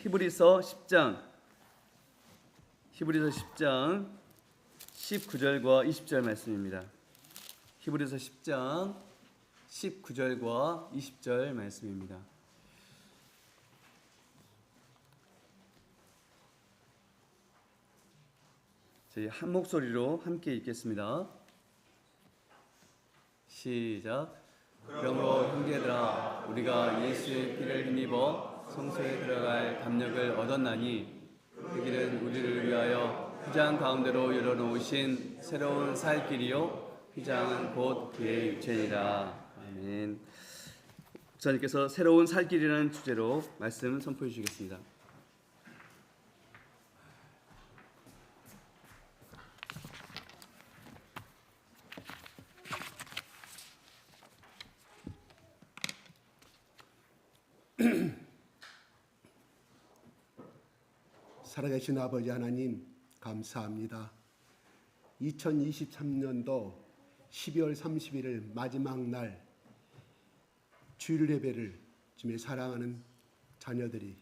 히브리서 10장 19절과 20절 말씀입니다. 히브리서 10장 19절과 20절 말씀입니다. 저희 한 목소리로 함께 읽겠습니다. 시작. 그러므로 형제들아, 우리가 예수의 피를 힘입어 성소에 들어갈 담력을 얻었나니 그 길은 우리를 위하여 휘장 가운데로 열어놓으신 새로운 살 길이요 휘장은 곧 그의 육체니라. 아멘. 목사님께서 새로운 살 길이라는 주제로 말씀 선포해 주시겠습니다. 살아계신 아버지 하나님, 감사합니다. 2023년도 12월 31일 마지막 날 주일 예배를 주님의 사랑하는 자녀들이,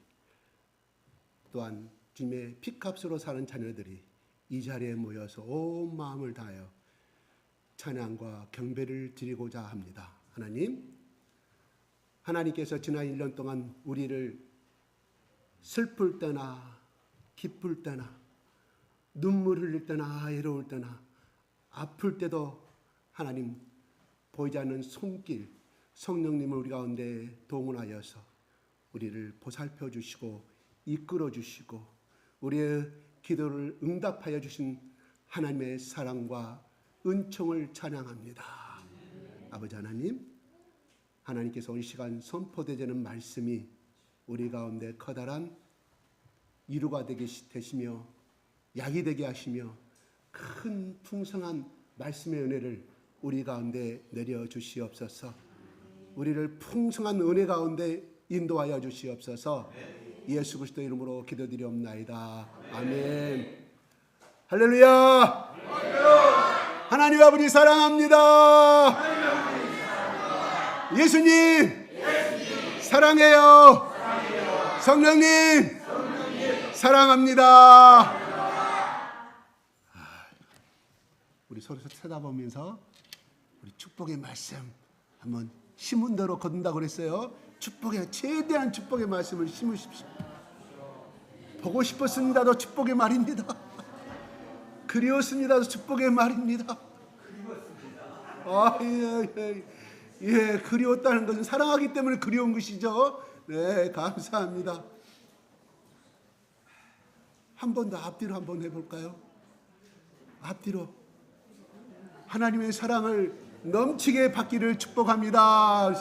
또한 주님의 피값으로 사는 자녀들이 이 자리에 모여서 온 마음을 다하여 찬양과 경배를 드리고자 합니다. 하나님께서 지난 1년 동안 우리를 슬플 때나 기쁠 때나 눈물 흘릴 때나 외로울 때나 아플 때도 하나님 보이지 않는 손길 성령님을 우리 가운데 동원하여서 우리를 보살펴 주시고 이끌어 주시고 우리의 기도를 응답하여 주신 하나님의 사랑과 은총을 찬양합니다. 아버지 하나님, 하나님께서 이 시간 선포되는 말씀이 우리 가운데 커다란 위로가 되시며 약이 되게 하시며 큰 풍성한 말씀의 은혜를 우리 가운데 내려 주시옵소서. 우리를 풍성한 은혜 가운데 인도하여 주시옵소서. 예수 그리스도 이름으로 기도드리옵나이다. 아멘. 할렐루야. 하나님 아버지 사랑합니다. 예수님 사랑해요. 성령님 사랑합니다. 우리 서로 쳐다보면서 우리 축복의 말씀 한번 심은 대로 거둔다고 그랬어요. 축복의 최대한 축복의 말씀을 심으십시오. 보고 싶었습니다도 축복의 말입니다. 그리웠습니다도 축복의 말입니다. 예, 그리웠다는 것은 사랑하기 때문에 그리운 것이죠. 네, 감사합니다. 한 번 더 앞뒤로 한번 해볼까요? 앞뒤로. 하나님의 사랑을 넘치게 받기를 축복합니다.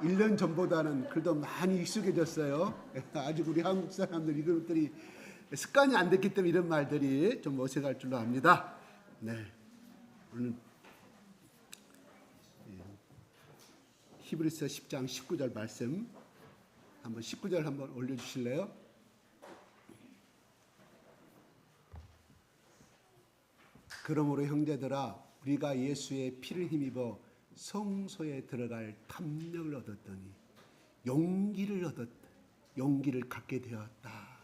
1년 전보다는 그래도 많이 익숙해졌어요. 아직 우리 한국 사람들 이것들이 습관이 안 됐기 때문에 이런 말들이 좀 어색할 줄로 압니다. 네, 오늘 히브리서 10장 19절 말씀 한번 19절 한번 올려주실래요? 그러므로 형제들아, 우리가 예수의 피를 힘입어 성소에 들어갈 담력을 얻었더니 용기를 갖게 되었다.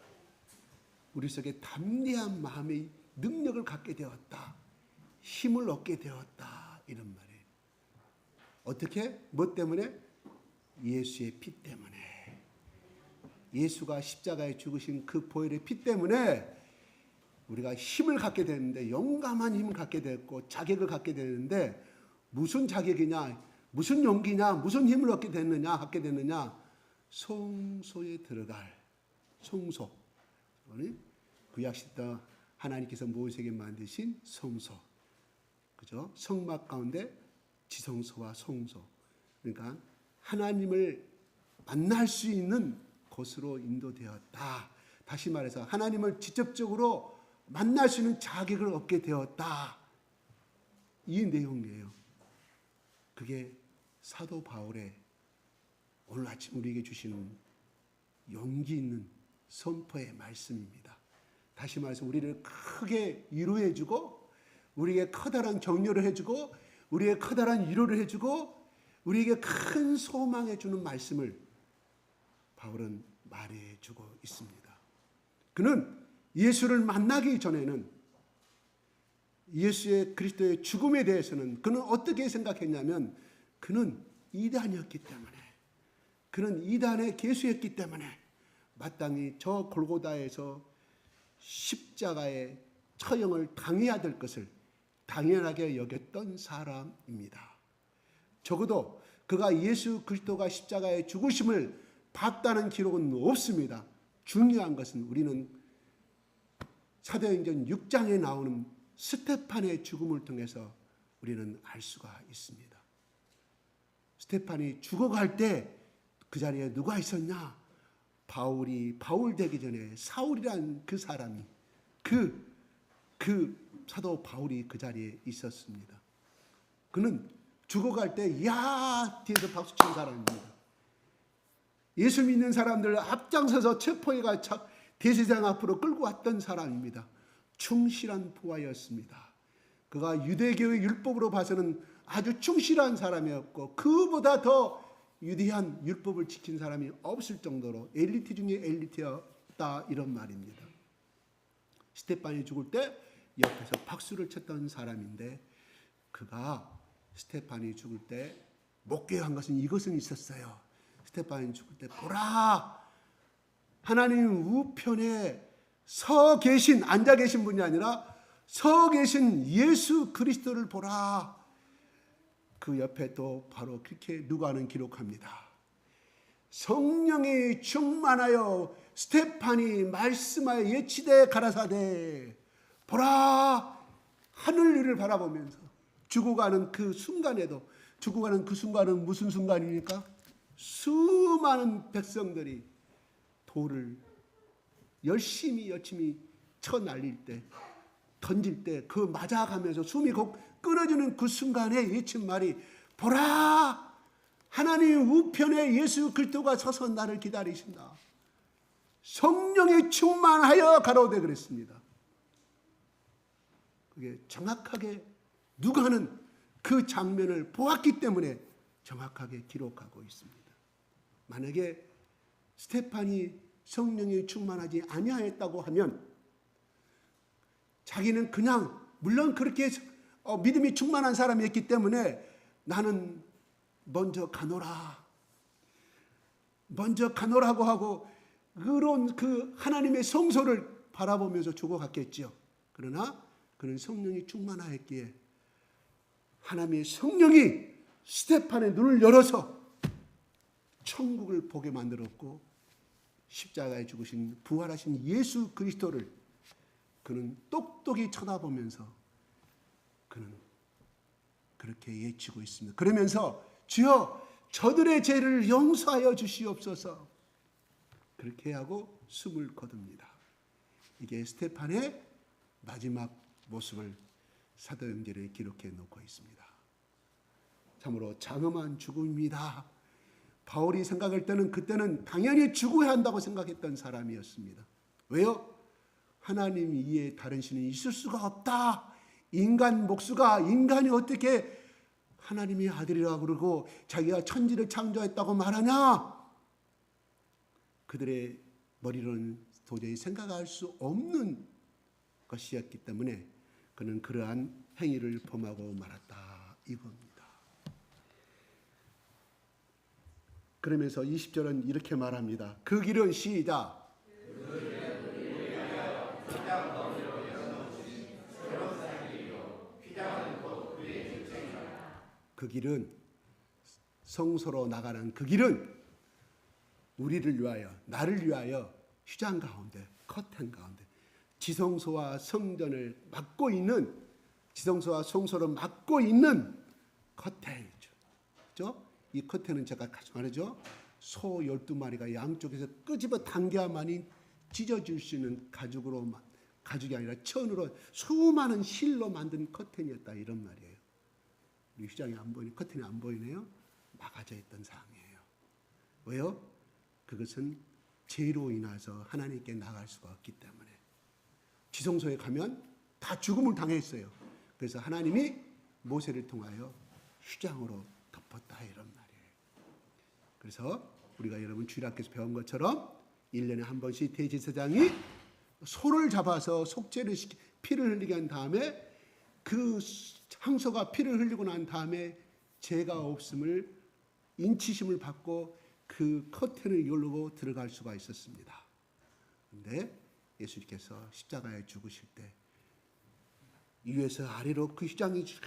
우리 속에 담대한 마음의 능력을 갖게 되었다. 힘을 얻게 되었다. 이런 말이에요. 어떻게? 뭐 때문에? 예수의 피 때문에. 예수가 십자가에 죽으신 그 보혈의 피 때문에 우리가 힘을 갖게 되는데, 용감한 힘을 갖게 됐고 자격을 갖게 되는데, 무슨 자격이냐, 무슨 용기냐, 무슨 힘을 얻게 됐느냐? 성소에 들어갈 성소. 구약시대 하나님께서 모세에게 만드신 성소. 그죠? 성막 가운데 지성소와 성소. 그러니까 하나님을 만날 수 있는 곳으로 인도되었다. 다시 말해서 하나님을 직접적으로 만날 수 있는 자격을 얻게 되었다. 이 내용이에요. 그게 사도 바울의 오늘 아침 우리에게 주시는 용기 있는 선포의 말씀입니다. 다시 말해서 우리를 크게 위로해주고 우리에게 커다란 격려를 해주고 우리에게 커다란 위로를 해주고 우리에게 큰 소망해 주는 말씀을 바울은 말해주고 있습니다. 그는 예수를 만나기 전에는 예수의 그리스도의 죽음에 대해서는 그는 어떻게 생각했냐면 그는 이단이었기 때문에 그는 이단의 계수였기 때문에 마땅히 저 골고다에서 십자가의 처형을 당해야 될 것을 당연하게 여겼던 사람입니다. 적어도 그가 예수 그리스도가 십자가의 죽으심을 봤다는 기록은 없습니다. 중요한 것은 우리는 사도행전 6장에 나오는 스테판의 죽음을 통해서 우리는 알 수가 있습니다. 스테판이 죽어갈 때 그 자리에 누가 있었냐? 바울 되기 전에 사울이란 그 사람이 그 사도 바울이 그 자리에 있었습니다. 그는 죽어갈 때 야 뒤에서 박수 친 사람입니다. 예수 믿는 사람들 앞장서서 체포해가 대제사장 앞으로 끌고 왔던 사람입니다. 충실한 부하였습니다. 그가 유대교의 율법으로 봐서는 아주 충실한 사람이었고 그보다 더 위대한 율법을 지킨 사람이 없을 정도로 엘리트 중에 엘리트였다 이런 말입니다. 스테판이 죽을 때 옆에서 박수를 쳤던 사람인데 그가 스테판이 죽을 때 목격한 것은 이것은 있었어요. 스테판이 죽을 때 보라 하나님 우편에 서 계신 앉아 계신 분이 아니라 서 계신 예수 그리스도를 보라. 그 옆에 또 바로 그렇게 누가는 기록합니다. 성령이 충만하여 스테판이 말씀하여 예치되 가라사대 보라 하늘 위를 바라보면서 죽어가는 그 순간에도 죽어가는 그 순간은 무슨 순간입니까? 수많은 백성들이 돌을 열심히 쳐 날릴 때 던질 때 그 맞아가면서 숨이 곧 끊어지는 그 순간에 예친 말이 보라 하나님 우편에 예수 그리스도가 서서 나를 기다리신다. 성령이 충만하여 가로되 그랬습니다. 그게 정확하게 누가는 그 장면을 보았기 때문에 정확하게 기록하고 있습니다. 만약에 스테판이 성령이 충만하지 아니하였다고 하면 자기는 그냥 물론 그렇게 믿음이 충만한 사람이었기 때문에 나는 먼저 가노라고 하고 그런 그 하나님의 성소를 바라보면서 죽어갔겠죠. 그러나 그는 성령이 충만하였기에 하나님의 성령이 스테판의 눈을 열어서 천국을 보게 만들었고 십자가에 죽으신 부활하신 예수 그리스도를 그는 똑똑히 쳐다보면서 그는 그렇게 예치고 있습니다. 그러면서 주여 저들의 죄를 용서하여 주시옵소서 그렇게 하고 숨을 거둡니다. 이게 스테판의 마지막 모습을 사도행전에 기록해 놓고 있습니다. 참으로 장엄한 죽음입니다. 바울이 생각할 때는 그때는 당연히 죽어야 한다고 생각했던 사람이었습니다. 왜요? 하나님 이외에 다른 신은 있을 수가 없다. 인간 목수가 인간이 어떻게 하나님의 아들이라고 그러고 자기가 천지를 창조했다고 말하냐? 그들의 머리로는 도저히 생각할 수 없는 것이었기 때문에 그는 그러한 행위를 범하고 말았다 이겁니다. 그러면서 20절은 이렇게 말합니다. 그 길은 시작. 그 길은 성소로 나가는 그 길은 우리를 위하여 나를 위하여 휘장 가운데 커튼 가운데 지성소와 성전을 막고 있는 지성소와 성소를 막고 있는 커튼이죠. 그렇죠? 이 커튼은 제가 말하죠. 소 12마리가 양쪽에서 끄집어 당겨야만이 찢어질 수 있는 가죽이 아니라 천으로 수많은 실로 만든 커튼이었다 이런 말이에요. 우리 휘장이 안 보이네, 커튼이 안 보이네요. 막아져 있던 상황이에요. 왜요? 그것은 죄로 인해서 하나님께 나갈 수가 없기 때문에 지성소에 가면 다 죽음을 당했어요. 그래서 하나님이 모세를 통하여 휘장으로 덮었다 이런 말이에요. 그래서 우리가 여러분 주일학교에서 배운 것처럼 1년에 한 번씩 대제사장이 소를 잡아서 속죄를 시키 피를 흘리게 한 다음에 그 항소가 피를 흘리고 난 다음에 죄가 없음을 인치심을 받고 그 커튼을 열고 들어갈 수가 있었습니다. 그런데 예수님께서 십자가에 죽으실 때 위에서 아래로 그 휘장이 쫙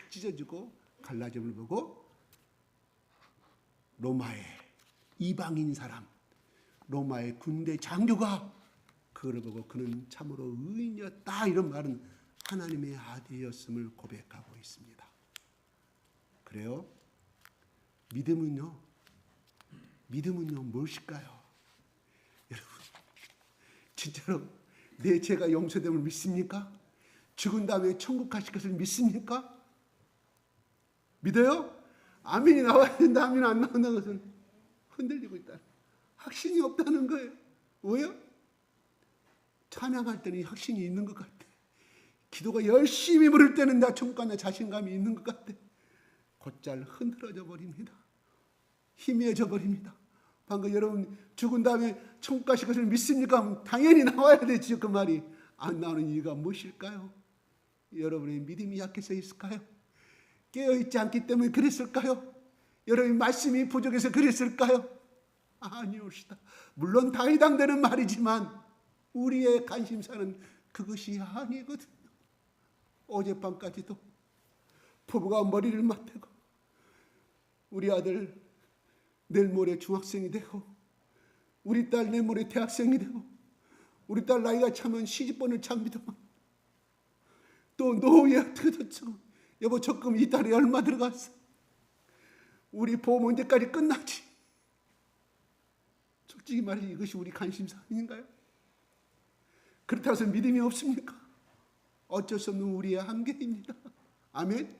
찢어지고 갈라짐을 보고 로마의 이방인 사람, 로마의 군대 장교가 그걸 보고 그는 참으로 의인이었다 이런 말은 하나님의 아들이었음을 고백하고 있습니다. 그래요? 믿음은요 무엇일까요? 여러분 진짜로 내 죄가 용서됨을 믿습니까? 죽은 다음에 천국 가실 것을 믿습니까? 믿어요? 아멘이 나와야 된다 아멘 안 나온다는 것은 흔들리고 있다. 확신이 없다는 거예요. 왜요? 찬양할 때는 확신이 있는 것 같아. 기도가 열심히 부를 때는 나 천국 간다 자신감이 있는 것 같아. 곧잘 흔들어져 버립니다. 희미해져 버립니다. 방금 여러분 죽은 다음에 천국 가실 것을 믿습니까? 당연히 나와야 되죠. 그 말이 안 나오는 이유가 무엇일까요? 여러분의 믿음이 약해서 있을까요? 깨어있지 않기 때문에 그랬을까요? 여러분의 말씀이 부족해서 그랬을까요? 아니옵시다. 물론 다 해당되는 말이지만 우리의 관심사는 그것이 아니거든요. 어젯밤까지도 부부가 머리를 맞대고 우리 아들 내일 모레 중학생이 되고 우리 딸 내일 모레 대학생이 되고 우리 딸 나이가 차면 시집번을 참비더만 또 노후에 어떻게 됐죠? 여보 적금 이 달에 얼마 들어갔어? 우리 보험 언제까지 끝나지? 솔직히 말해 이것이 우리 관심사 아닌가요? 그렇다고 해서 믿음이 없습니까? 어쩔 수 없는 우리의 한계입니다. 아멘?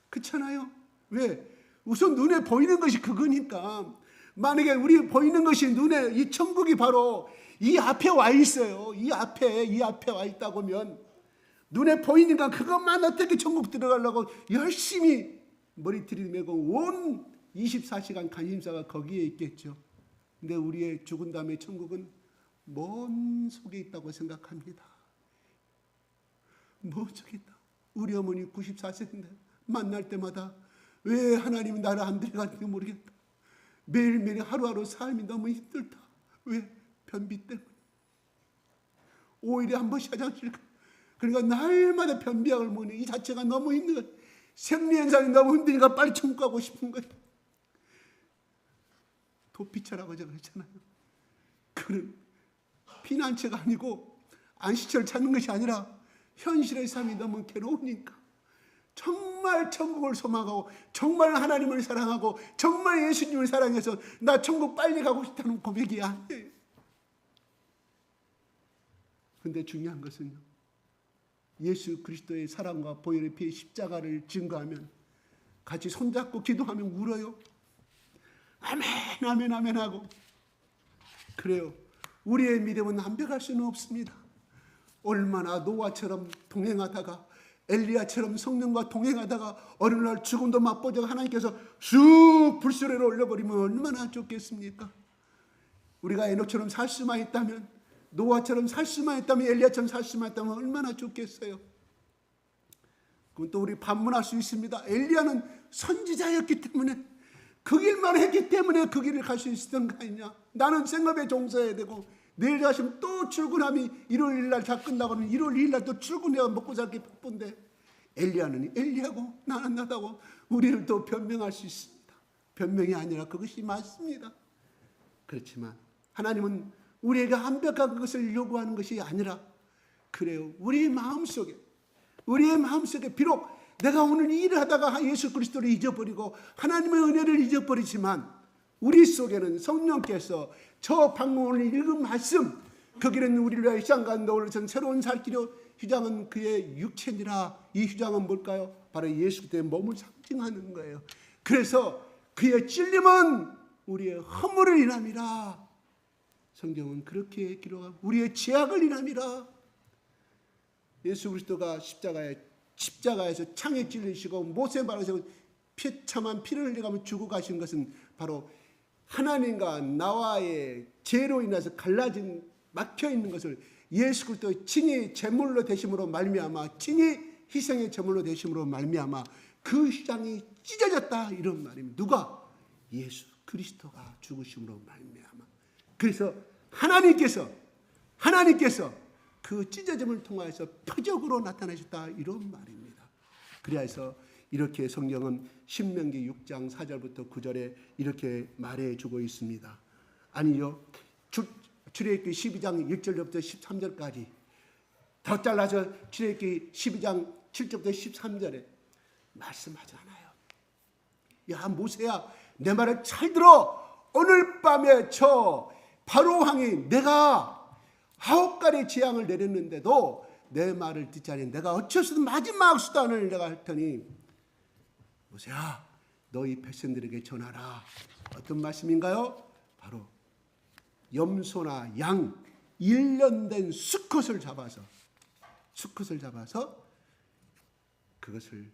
그렇잖아요. 왜? 우선 눈에 보이는 것이 그거니까. 만약에 우리 보이는 것이 눈에 이 천국이 바로 이 앞에 와 있어요. 이 앞에 와 있다고 하면 눈에 보이니까 그것만 어떻게 천국 들어가려고 열심히 머리 들이매고 온 24시간 관심사가 거기에 있겠죠. 근데 우리의 죽은 다음에 천국은 먼 속에 있다고 생각합니다. 먼 속에 있다. 우리 어머니 94세인데 만날 때마다 왜 하나님이 나를 안 데려갔는지 모르겠다. 매일매일 하루하루 삶이 너무 힘들다. 왜? 변비 때문에. 5일에 한 번씩 화장실 가. 그러니까 날마다 변비약을 먹는 이 자체가 너무 힘든 거예요. 생리현상이 너무 힘드니까 빨리 천국 가고 싶은 거예요. 도피처라고 제가 그랬잖아요. 그는 피난처가 아니고 안식처를 찾는 것이 아니라 현실의 삶이 너무 괴로우니까 정말 천국을 소망하고 정말 하나님을 사랑하고 정말 예수님을 사랑해서 나 천국 빨리 가고 싶다는 고백이 아니에요. 그런데 중요한 것은요. 예수 그리스도의 사랑과 보혈의 피의 십자가를 증거하면 같이 손잡고 기도하면 울어요. 아멘 아멘 아멘 하고 그래요. 우리의 믿음은 완벽할 수는 없습니다. 얼마나 노아처럼 동행하다가 엘리야처럼 성령과 동행하다가 어느 날 죽음도 맛보자고 하나님께서 쑥 불수레로 올려버리면 얼마나 좋겠습니까? 우리가 에녹처럼 살 수만 있다면 노아처럼 살 수만 있다면 엘리야처럼 살 수만 있다면 얼마나 좋겠어요. 그럼 또 우리 반문할 수 있습니다. 엘리야는 선지자였기 때문에 그 길만 했기 때문에 그 길을 갈 수 있었던 거 아니냐. 나는 생업에 종사해야 되고 내일 가시면 또 출근하면 일요일 날 다 끝나고 그러면 일요일 날 또 출근해야 먹고 살기 바쁜데 엘리야는 엘리야고 나는 나다고 우리를 또 변명할 수 있습니다. 변명이 아니라 그것이 맞습니다. 그렇지만 하나님은 우리에게 완벽한 것을 요구하는 것이 아니라 그래요. 우리의 마음속에 비록 내가 오늘 이 일을 하다가 예수 그리스도를 잊어버리고 하나님의 은혜를 잊어버리지만 우리 속에는 성령께서 저 방금 오늘 읽은 말씀 거기는 우리를 위하여 휘장과 너를 전 새로운 살기로 휘장은 그의 육체니라. 이 휘장은 뭘까요? 바로 예수 그리스도의 몸을 상징하는 거예요. 그래서 그의 찔림은 우리의 허물을 인함이라. 성경은 그렇게 기록하고 우리의 죄악을 인함이라. 예수 그리스도가 십자가에 십자가에서 창에 찔리시고 못에 박으시고 처참한 피를 흘려가며 죽어 가신 것은 바로 하나님과 나와의 죄로 인해서 갈라진 막혀 있는 것을 예수 그리스도의 친히 제물로 되심으로 말미암아 친히 희생의 제물로 되심으로 말미암아 그 휘장이 찢어졌다 이런 말입니다. 누가? 예수 그리스도가 죽으심으로 말미암아. 그래서 하나님께서 그 찢어짐을 통하여서 표적으로 나타나셨다 이런 말입니다. 그래서 이렇게 성경은 신명기 6장 4절부터 9절에 이렇게 말해주고 있습니다. 아니요, 출애굽기 12장 1절부터 13절까지 더 잘라서 출애굽기 12장 7절부터 13절에 말씀하지 않아요. 야 모세야, 내 말을 잘 들어. 오늘 밤에 저 바로 왕이 내가 9가지 재앙을 내렸는데도 내 말을 듣지 않니 내가 어쩔 마지막 수단을 내가 할 테니 모세야 너희 백성들에게 전하라. 어떤 말씀인가요? 바로 염소나 양 1년 된 수컷을 잡아서 그것을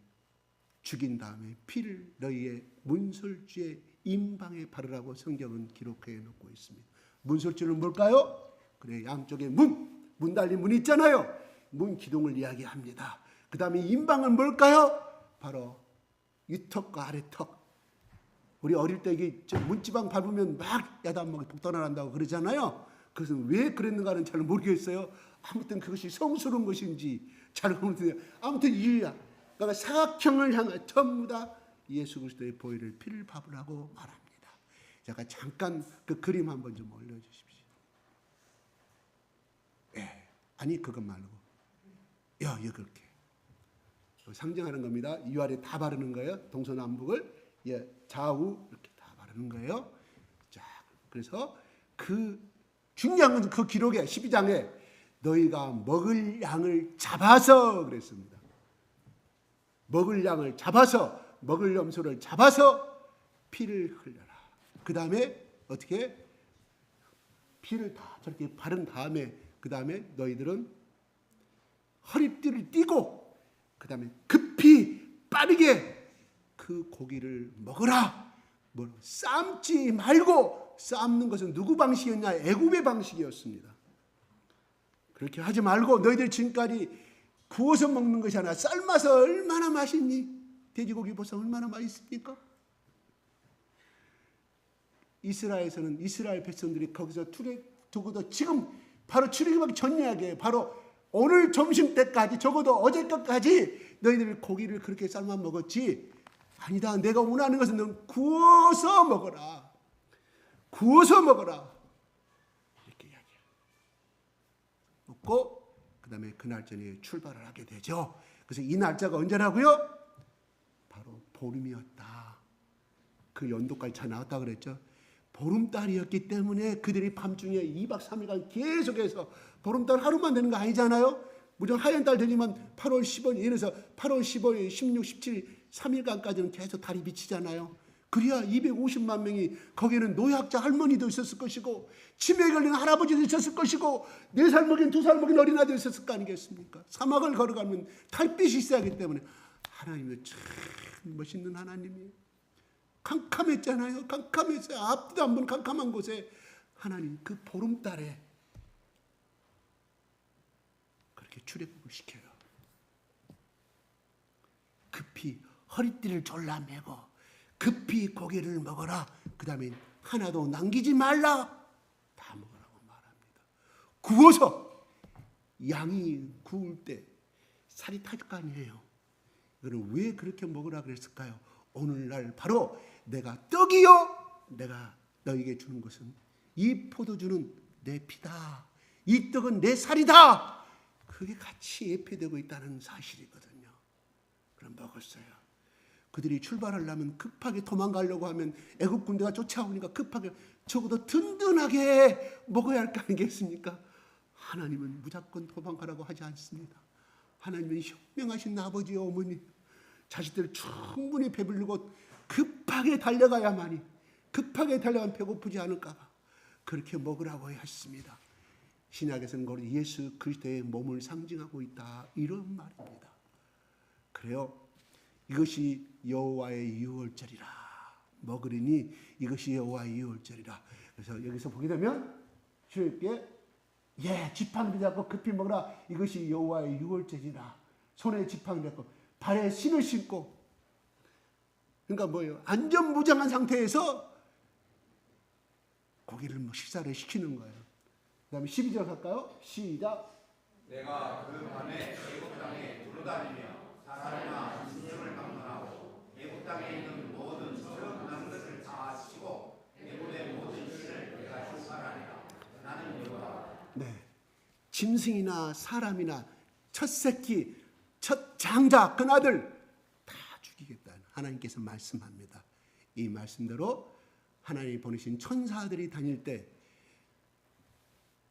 죽인 다음에 피를 너희의 문설주의 임방에 바르라고 성경은 기록해 놓고 있습니다. 문설주는 뭘까요? 그래, 양쪽에 문 달린 문이 있잖아요. 문 기둥을 이야기합니다. 그 다음에 임방은 뭘까요? 바로 위턱과 아래턱. 우리 어릴 때 이게 문지방 밟으면 막 야단먹이 독단을 그러잖아요. 그래서 왜 그랬는가는 잘 모르겠어요. 아무튼 그것이 성스러운 것인지 잘 모르겠어요. 아무튼 이유야. 그러니까 사각형을 향해 전부 다 예수 그리스도의 보혈을 피를 밟으라고 말합니다. 제가 잠깐 그 그림 한번 좀 올려주십시오. 예, 아니 그것 말고 이렇게 상징하는 겁니다. 이 아래 다 바르는 거예요. 동서남북을 좌우 이렇게 다 바르는 거예요. 자, 그래서 그 중요한 건 그 기록에 12장에 너희가 먹을 양을 잡아서 그랬습니다. 먹을 양을 잡아서 먹을 염소를 잡아서 피를 흘려라. 그 다음에 어떻게 피를 다 저렇게 바른 다음에 그 다음에 너희들은 허리띠를 띠고 그 다음에 급히 빠르게 그 고기를 먹으라. 삶지 말고. 삶는 것은 누구 방식이었냐? 애굽의 방식이었습니다. 그렇게 하지 말고 너희들 지금까지 구워서 먹는 것이 아니라 삶아서 얼마나 맛있니? 돼지고기 보쌈 얼마나 맛있습니까? 이스라엘에서는 이스라엘 백성들이 거기서 적어도 지금 바로 출애굽하기 전 이야기예요. 바로 오늘 점심 때까지 적어도 어제 것까지 너희들 고기를 그렇게 삶아 먹었지. 아니다. 내가 원하는 것은 넌 구워서 먹어라. 구워서 먹어라. 이렇게 이야기해요. 먹고 그 다음에 그날 저녁에 출발을 하게 되죠. 그래서 이 날짜가 언제라고요? 바로 보름이었다. 그 연도까지 잘 나왔다 그랬죠. 보름달이었기 때문에 그들이 밤중에 2박 3일간 계속해서 보름달 하루만 되는 거 아니잖아요. 무조건 하얀 달 되면 8월 15일 이래서 8월 15일, 16, 17, 3일간까지는 계속 달이 비치잖아요. 그래야 250만 명이 거기에는 노약자 할머니도 있었을 것이고 치매에 걸린 할아버지도 있었을 것이고 4살 먹인 2살 먹인 어린아이도 있었을 거 아니겠습니까? 사막을 걸어가면 달빛이 있어야 하기 때문에 하나님은 참 멋있는 하나님이에요. 캄캄했잖아요. 캄캄했어요. 앞도 안 본 캄캄한 곳에 하나님 그 보름달에 그렇게 출애굽을 시켜요. 급히 허리띠를 졸라매고 급히 고기를 먹어라. 그 다음에 하나도 남기지 말라. 다 먹으라고 말합니다. 구워서 양이 구울 때 살이 탈 거 아니에요. 이거는 왜 그렇게 먹으라 그랬을까요? 오늘날 바로 내가 떡이요. 내가 너에게 주는 것은 이 포도주는 내 피다. 이 떡은 내 살이다. 그게 같이 예표되고 있다는 사실이거든요. 그럼 먹었어요. 그들이 출발하려면 급하게 도망가려고 하면 애굽 군대가 쫓아오니까 급하게 적어도 든든하게 먹어야 할 거 아니겠습니까? 하나님은 무조건 도망가라고 하지 않습니다. 하나님은 현명하신 아버지와 어머니 자식들을 충분히 배부르고 급하게 달려가야만이 급하게 달려가면 배고프지 않을까 봐 그렇게 먹으라고 했습니다. 신약에서는 예수 그리스도의 몸을 상징하고 있다 이런 말입니다. 그래요. 이것이 여호와의 유월절이라. 먹으리니 이것이 여호와의 유월절이라. 그래서 여기서 보게 되면 쉽게 지팡이 잡고 급히 먹으라. 이것이 여호와의 유월절이라. 손에 지팡이 잡고 발에 신을 신고. 그러니까 뭐예요? 안전무장한 상태에서 고기를 식사를 시키는 거예요. 그 다음에 12절 할까요? 시작. 내가 그 밤에 애굽 땅에 두루다니며 사람이나 짐승을 방문하고 애굽 땅에 있는 모든 저렴한 것을 다 치고 애굽의 모든 신을 내가 흉살하리라. 나는 여호와. 네, 짐승이나 사람이나 첫 새끼, 첫 장자, 큰 아들 다 죽이겠다. 하나님께서 말씀합니다. 이 말씀대로 하나님이 보내신 천사들이 다닐 때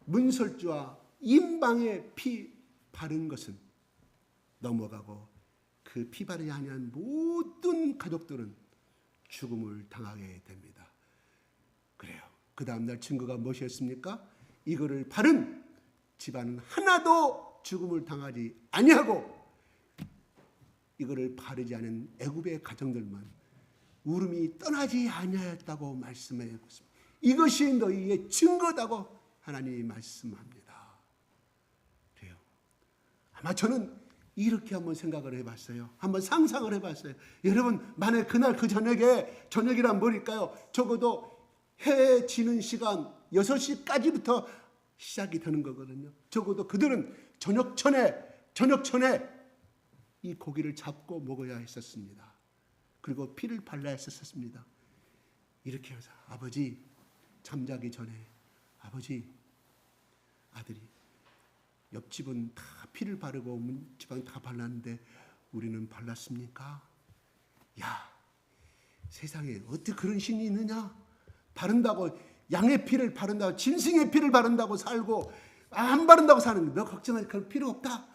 문설주와 임방의 피 바른 것은 넘어가고 그 피 바르지 아니한 모든 가족들은 죽음을 당하게 됩니다. 그래요. 그 다음날 증거가 무엇이었습니까? 이거를 바른 집안은 하나도 죽음을 당하지 아니하고 이거를 바르지 않은 애굽의 가정들만 울음이 떠나지 아니하였다고 말씀해 보십니다. 이것이 너희의 증거다고 하나님이 말씀합니다. 그래요. 아마 저는 이렇게 한번 생각을 해봤어요. 한번 상상을 해봤어요. 여러분, 만약 그날 그 저녁이란 뭘까요? 적어도 해 지는 시간 6시까지부터 시작이 되는 거거든요. 적어도 그들은 저녁 전에 이 고기를 잡고 먹어야 했었습니다. 그리고 피를 발라야 했었습니다. 이렇게 해서 아버지 잠자기 전에 아들이 옆집은 다 피를 바르고 집안 다 발랐는데 우리는 발랐습니까? 야, 세상에 어떻게 그런 신이 있느냐? 바른다고 양의 피를 바른다고 짐승의 피를 바른다고 살고 안 바른다고 사는 너 걱정할 그럴 필요 없다.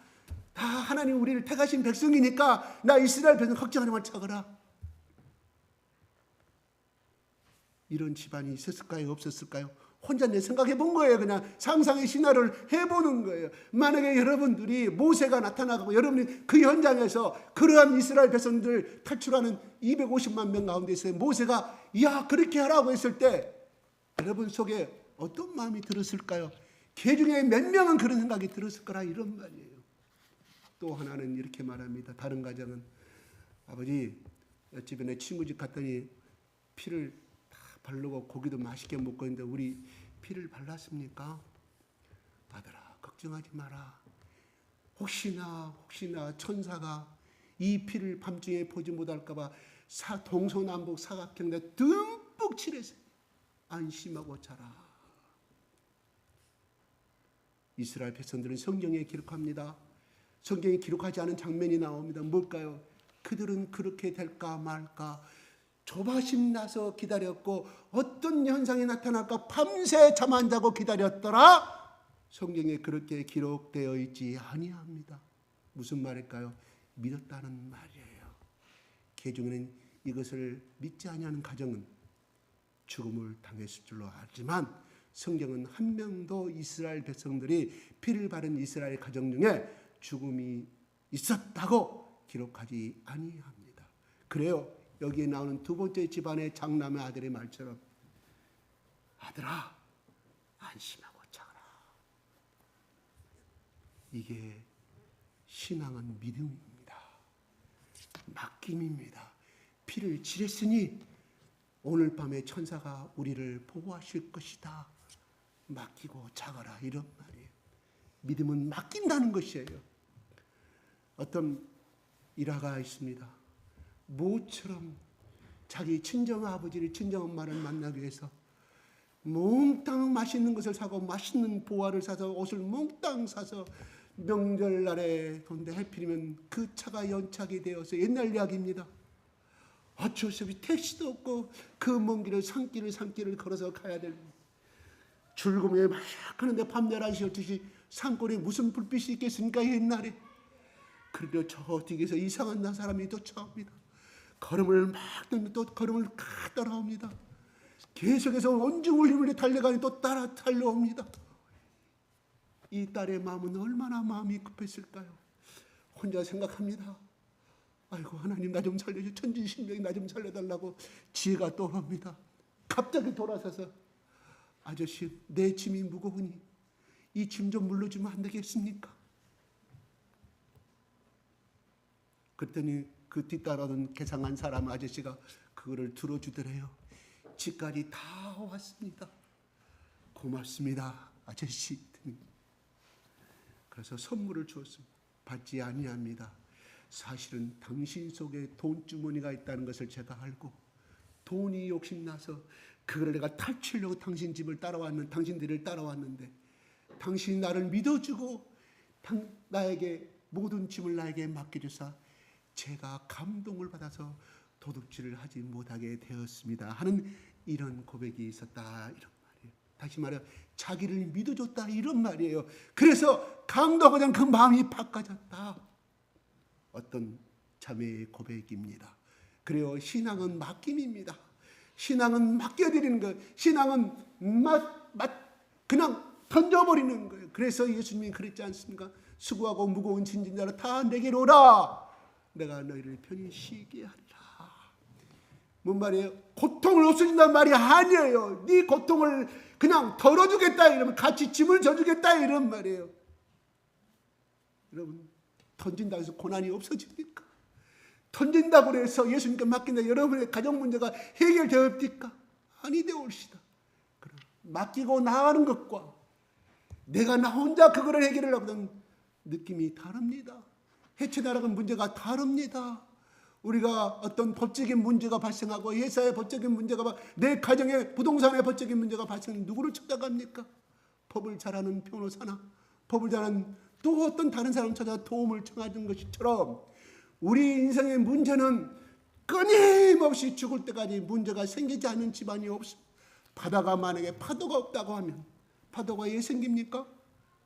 다 하나님 우리를 택하신 백성이니까 나 이스라엘 백성 걱정하지 말 차거라. 이런 집안이 있었을까요? 없었을까요? 혼자 내 생각해 본 거예요. 그냥 상상의 신화를 해보는 거예요. 만약에 여러분들이 모세가 나타나고 여러분이 그 현장에서 그러한 이스라엘 백성들 탈출하는 250만 명 가운데서 모세가 야 그렇게 하라고 했을 때 여러분 속에 어떤 마음이 들었을까요? 개 중에 몇 명은 그런 생각이 들었을 거라 이런 말이에요. 또 하나는 이렇게 말합니다. 다른 가정은 아버지 옆집에 내 친구 집 갔더니 피를 다 바르고 고기도 맛있게 먹고 있는데 우리 피를 발랐습니까? 아들아 걱정하지 마라. 혹시나 천사가 이 피를 밤중에 보지 못할까 봐 동서남북 사각형에 듬뿍 칠해서 안심하고 자라. 이스라엘 백성들은 성경에 기록합니다. 성경에 기록하지 않은 장면이 나옵니다. 뭘까요? 그들은 그렇게 될까 말까 조바심 나서 기다렸고 어떤 현상이 나타날까 밤새 잠 안 자고 기다렸더라. 성경에 그렇게 기록되어 있지 아니합니다. 무슨 말일까요? 믿었다는 말이에요. 개중에는 이것을 믿지 아니하는 가정은 죽음을 당했을 줄로 알지만 성경은 한 명도 이스라엘 백성들이 피를 바른 이스라엘 가정 중에 죽음이 있었다고 기록하지 아니합니다. 그래요. 여기에 나오는 두 번째 집안의 장남의 아들의 말처럼 아들아 안심하고 자라. 이게 신앙은 믿음입니다. 맡김입니다. 피를 칠했으니 오늘 밤에 천사가 우리를 보호하실 것이다. 맡기고 자거라 이런 말이에요. 믿음은 맡긴다는 것이에요. 어떤 일화가 있습니다. 모처럼 자기 친정아버지를 친정엄마를 만나기 위해서 몽땅 맛있는 것을 사고 맛있는 보화를 사서 옷을 몽땅 사서 명절날에 돈데 해필이면 그 차가 연착이 되어서 옛날 이야기입니다. 어쩔 수 없이 택시도 없고 그 먼 길을 산길을 걸어서 가야 될 줄거리에 막 하는데 밤 11시 12시 산골에 무슨 불빛이 있겠습니까 옛날에. 그리고 저 뒤에서 이상한 사람이 쫓아옵니다. 걸음을 막 듣는 또 걸음을 따라옵니다. 계속해서 온중 울리면서 달려가니 또 따라 달려옵니다. 이 딸의 마음은 얼마나 마음이 급했을까요? 혼자 생각합니다. 아이고 하나님 나 좀 살려줘. 천지신명이 나 좀 살려달라고 지혜가 떠오릅니다. 갑자기 돌아서서 아저씨 내 짐이 무거우니 이 짐 좀 물러주면 안 되겠습니까? 그랬더니 그 뒤따라오던 개상한 사람 아저씨가 그거를 들어주더래요. 집까지 다 왔습니다. 고맙습니다 아저씨. 그래서 선물을 주었습니다. 받지 아니합니다. 사실은 당신 속에 돈주머니가 있다는 것을 제가 알고 돈이 욕심나서 그걸 내가 탈취하려고 당신들을 따라왔는데 당신이 나를 믿어주고 나에게 모든 짐을 나에게 맡겨주사 제가 감동을 받아서 도둑질을 하지 못하게 되었습니다 하는 이런 고백이 있었다 이런 말이에요. 다시 말해 자기를 믿어줬다 이런 말이에요. 그래서 감동하자 그 마음이 바꿔졌다. 어떤 자매의 고백입니다. 그래요. 신앙은 맡김입니다. 신앙은 맡겨드리는 거예요. 신앙은 그냥 던져버리는 거예요. 그래서 예수님이 그랬지 않습니까? 수고하고 무거운 짐진 자라 다 내게로 오라. 내가 너희를 편히 쉬게 하리라. 뭔 말이에요? 고통을 없애준다는 말이 아니에요. 네 고통을 그냥 덜어주겠다 이러면 같이 짐을 져주겠다 이런 말이에요. 여러분 던진다고 해서 고난이 없어집니까? 던진다고 해서 예수님께 맡긴다 여러분의 가정 문제가 해결되었습니까? 아니 되옵시다. 맡기고 나가는 것과 내가 나 혼자 그거를 해결하려고 하는 느낌이 다릅니다. 헤쳐나가는 문제가 다릅니다. 우리가 어떤 법적인 문제가 발생하고 회사의 법적인 문제가 내 가정의 부동산의 법적인 문제가 발생하면 누구를 찾아갑니까? 법을 잘하는 변호사나 법을 잘하는 또 어떤 다른 사람 찾아 도움을 청하는 것처럼 우리 인생의 문제는 끊임없이 죽을 때까지 문제가 생기지 않는 집안이 없습니다. 바다가 만약에 파도가 없다고 하면 파도가 왜 생깁니까?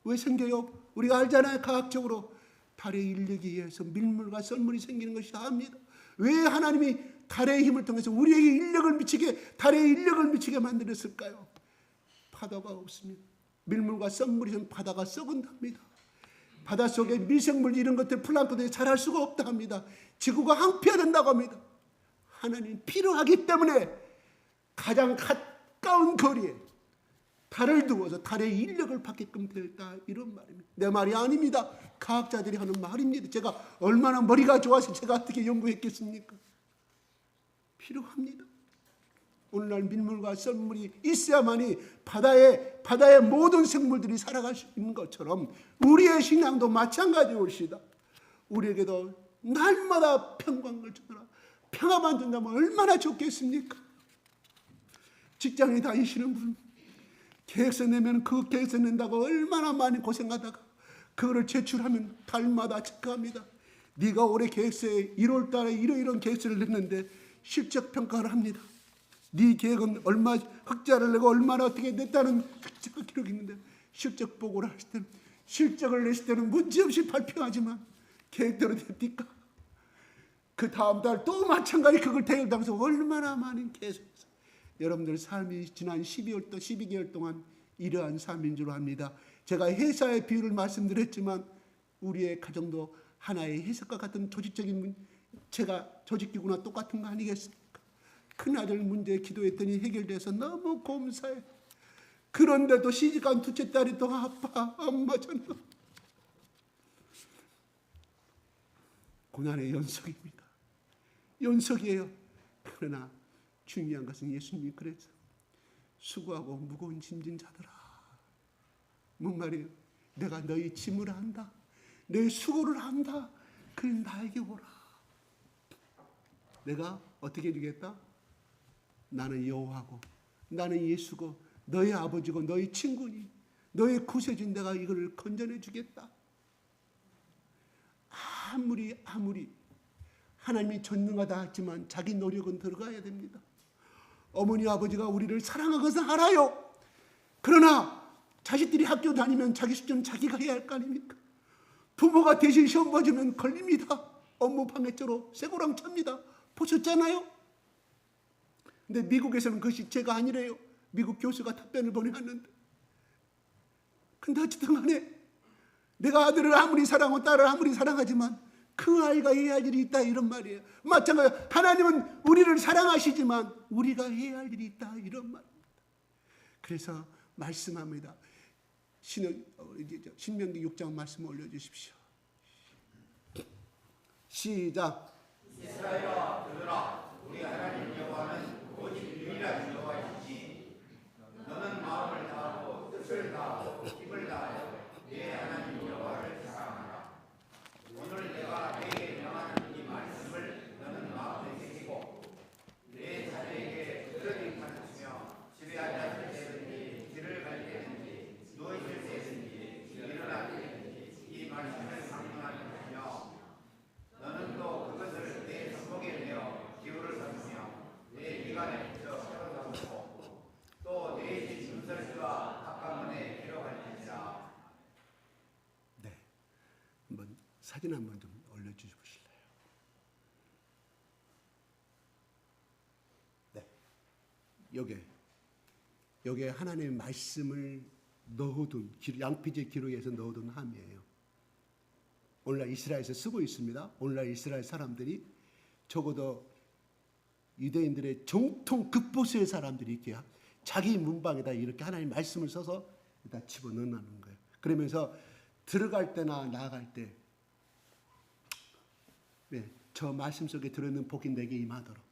왜 생겨요? 우리가 알잖아요. 과학적으로 달의 인력에 의해서 밀물과 썰물이 생기는 것이 압니다. 왜 하나님이 달의 힘을 통해서 우리에게 달의 인력을 미치게 만들었을까요? 파도가 없습니다. 밀물과 썰물이 좀 바다가 썩은답니다. 바닷속에 미생물 이런 것들 플랑크톤이 자랄 수가 없다 합니다. 지구가 항폐화된다고 합니다. 하나님 필요하기 때문에 가장 가까운 거리에 달을 두어서 달의 인력을 받게끔 되었다 이런 말입니다. 내 말이 아닙니다. 과학자들이 하는 말입니다. 제가 얼마나 머리가 좋아서 제가 어떻게 연구했겠습니까? 필요합니다. 오늘날 밀물과 썰물이 있어야만이 바다의 모든 생물들이 살아갈 수 있는 것처럼 우리의 신앙도 마찬가지올시다. 우리에게도 날마다 평강을 주더라. 평화만 준다면 얼마나 좋겠습니까? 직장에 다니시는 분 계획서 내면 그 계획서 낸다고 얼마나 많이 고생하다가 그거를 제출하면 달마다 체크합니다. 네가 올해 계획서에 1월 달에 이런 계획서를 냈는데 실적 평가를 합니다. 네 계획은 얼마 흑자를 내고 얼마나 어떻게 냈다는 흑자 기록이 있는데 실적 보고를 하실 때는 실적을 냈을 때는 문제없이 발표하지만 계획대로 됩니까? 그 다음 달 또 마찬가지 그걸 대결당해서 얼마나 많은 계획서. 여러분들 삶이 지난 12개월 동안 이러한 삶인 줄 압니다. 제가 회사의 비유를 말씀드렸지만 우리의 가정도 하나의 회사과 같은 조직적인 제가 조직기구나 똑같은 거 아니겠습니까? 큰아들 문제 기도했더니 해결돼서 너무 감사해. 그런데도 시집간 둘째 딸이 또 아빠 엄마 저는 고난의 연속입니다. 연속이에요. 그러나 중요한 것은 예수님이 그래서 수고하고 무거운 짐진 자들아 뭔 말이에요? 내가 너희 짐을 안다. 너희 수고를 안다. 그래 나에게 오라. 내가 어떻게 해주겠다? 나는 여호와고 나는 예수고 너희 아버지고 너희 친구니 너희 구세주인 내가 이거를 건져내 주겠다. 아무리 하나님이 전능하다 했지만 자기 노력은 들어가야 됩니다. 어머니 아버지가 우리를 사랑하는 것은 알아요. 그러나 자식들이 학교 다니면 자기 숙제는 자기가 해야 할 거 아닙니까? 부모가 대신 시험 봐주면 걸립니다. 업무 방해죄로 쇠고랑 찹니다. 보셨잖아요? 근데 미국에서는 그것이 죄가 아니래요. 미국 교수가 답변을 보내왔는데 근데 어쨌든 간에 내가 아들을 아무리 사랑하고 딸을 아무리 사랑하지만 그 아이가 해야 할 일이 있다 이런 말이에요. 마찬가지로 하나님은 우리를 사랑하시지만 우리가 해야 할 일이 있다 이런 말입니다. 그래서 말씀합니다. 신명기 6장 말씀 올려주십시오. 시작. 이스라엘아 들으라. 우리 하나님 여호와는 오직 유일한 여호와이시니 너는 마음을 다하고 뜻을 다하고 힘을 다하여 내 하나님 여호와를 사랑하라. 오늘 내가 내게 명하는 이 말씀을 너는 마음에 새기고 내 자녀에게 그러니 가르치며 집에 앉았을 때든지 길을 갈 때든지 누워있을 때든지 일어날 때든지 이 말씀을 강론하며 너는 또 그것을 내 손목에 내어 기울을 삼으며 내 미간에 붙여 사로잡고 또 내 집 문설주와 각각문에 기록할지니라. 네, 한번 사진 한번 좀 올려주실래요? 네, 요게 하나님의 말씀을 넣어둔 양피지 기록에서 넣어둔 함이에요. 오늘날 이스라엘에서 쓰고 있습니다. 오늘날 이스라엘 사람들이 적어도 유대인들의 정통 극보수의 사람들이 이렇게 자기 문방에다 이렇게 하나님 말씀을 써서 다 집어넣는 거예요. 그러면서 들어갈 때나 나갈 때, 네, 저 말씀 속에 들어있는 복이 내게 임하도록.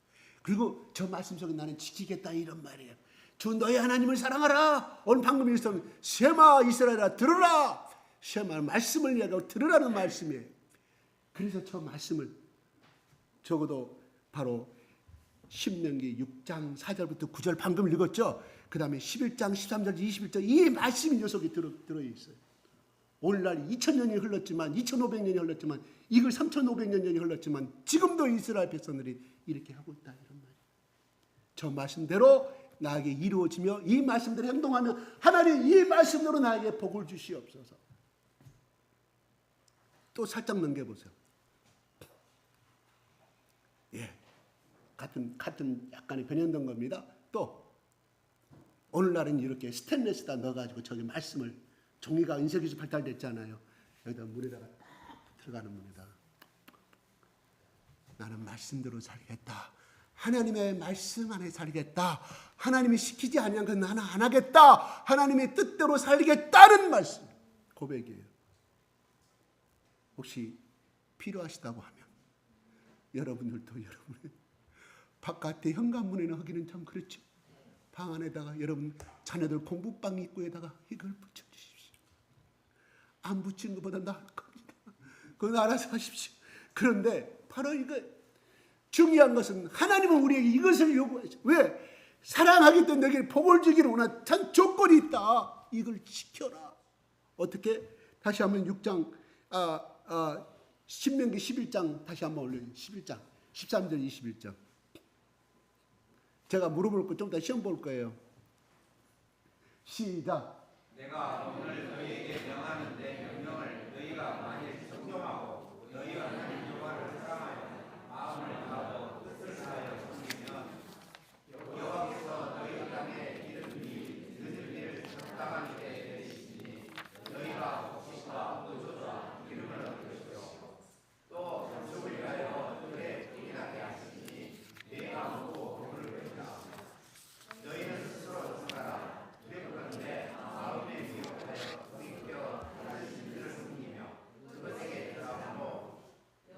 그리고 저 말씀 속에 나는 지키겠다 이런 말이에요. 주 너희 하나님을 사랑하라. 오늘 방금 읽었던 쉐마 이스라엘아 들으라. 쉐마 말씀을 이야기하고 들으라는 말씀이에요. 그래서 저 말씀을 적어도 바로 신명기 6장 4절부터 9절 방금 읽었죠. 그 다음에 11장 13절 21절 이 말씀이 요 속에 들어있어요. 오늘날 2000년이 흘렀지만 2500년이 흘렀지만 이걸 3500년이 흘렀지만 지금도 이스라엘 백성들이 이렇게 하고 있다 이런 말이에요. 저 말씀대로 나에게 이루어지며 이 말씀대로 행동하며 하나님 이 말씀대로 나에게 복을 주시옵소서. 또 살짝 넘겨보세요. 예, 같은 약간의 변형된 겁니다. 또 오늘날은 이렇게 스테인레스에다 넣어가지고 저기 말씀을 종이가 은색에서 발달됐잖아요. 여기다 물에다가 딱 들어가는 문에다 나는 말씀대로 살겠다. 하나님의 말씀 안에 살겠다. 하나님이 시키지 아니한 건 나는 안 하겠다. 하나님의 뜻대로 살겠다는 말씀 고백이에요. 혹시 필요하시다고 하면 여러분들도 여러분의 바깥에 현관문에는 하기는 참 그렇죠. 방 안에다가 여러분 자녀들 공부방 입구에다가 이걸 붙여주십시오. 안 붙인 것보다 나을 겁니다. 그건 알아서 하십시오. 그런데 바로 이거 중요한 것은 하나님은 우리에게 이것을 요구하죠. 왜? 사랑하기 때문에 너에게 복을 주기를 원한 참 조건이 있다. 이걸 지켜라. 어떻게? 다시 한번 6장 신명기 11장 다시 한번 올려요. 11장 13절 21절 제가 물어볼 거 좀 더 시험 볼 거예요. 시작. 내가 오늘 너희에게 명하는 내 명령을 너희가 만일 순종하고 너희 하나님 여호와를 사랑하여 마음을 다하고 뜻을 다하여 섬기면 여호와께서 너희 땅에 기름이 늦은 일을 적당한 때 내리시니 너희가 복식과 의조와 기름을 얻을 것이요 또 잠수를 위하여 물에 불이 나게 하시니 내가 먹고 배부를 것이다. 너희는 스스로 생각하라. 그리하건대 마음에 기억하여 성의되어 다른 신들을 섬기며 그것에게 들어가고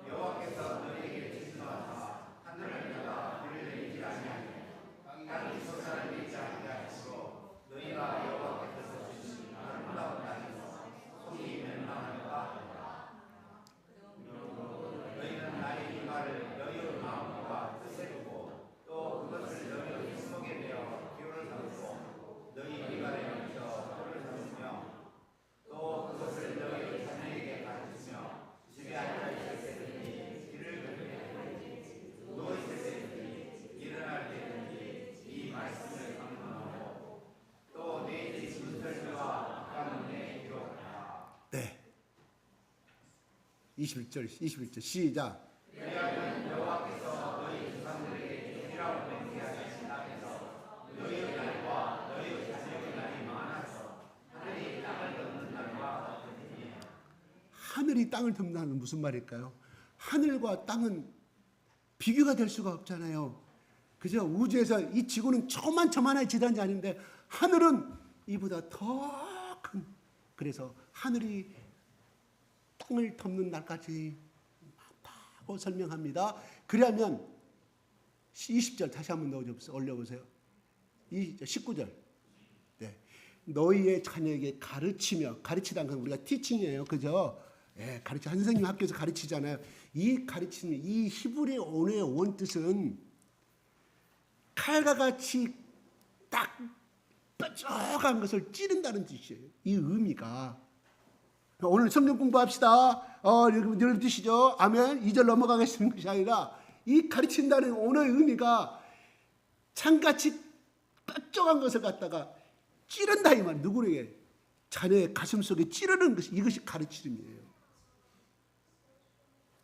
여호와께서 너희에게 진노하사 하늘을 여다 비를 내리지 아니하니 땅이 솟아날 내리지 아니하시고 너희가 여호와께서 주신 아름다운 땅에서 속이 멸망하는가 하노라. 너희는 나의 이 말을 너희의 마음과 뜻에 두고 또 그것을 너희의 손목에 내어 기호를 삼고 너희 미간에 붙여 표를 삼으며 또 그것을 너희의 자녀에게 가르치며 집에 앉아 있을 때든지 길을 걷을 때든지 누워 있을 때든지 일어날 때든지 이 말씀을 강론하고 또 내 집 문설주와 가문에 기록하라. 네. 21절 시작. 왜냐하면 여호와께서 너희 조상들에게 주리라고 맹세하신 땅에서 너희의 날과 너희의 자녀의 날이 많아서 하늘이 땅을 덮는 날과 같으니 하늘이 땅을 덮는다는 무슨 말일까요? 하늘과 땅은 비교가 될 수가 없잖아요. 그죠? 우주에서 이 지구는 조그만한 지단지 아닌데 하늘은 이보다 더 큰. 그래서 하늘이 땅을 덮는 날까지 많다고 설명합니다. 그러면 20절 다시 한번 올려보세요. 19절. 네. 너희의 자녀에게 가르치다는 건 우리가 티칭이에요. 그죠? 예, 한 선생님 학교에서 가르치잖아요. 이 가르치는 이 히브리 언어의 원뜻은 칼과 같이 딱 뾰족한 것을 찌른다는 뜻이에요. 이 의미가. 오늘 성경 공부합시다. 여러분 뜻이죠. 아멘. 2절 넘어가겠다는 것이 아니라 이 가르친다는 언어의 의미가 창같이 뾰족한 것을 갖다가 찌른다 이 말. 누구에게? 자녀의 가슴 속에 찌르는 것이 이것이 가르침이에요.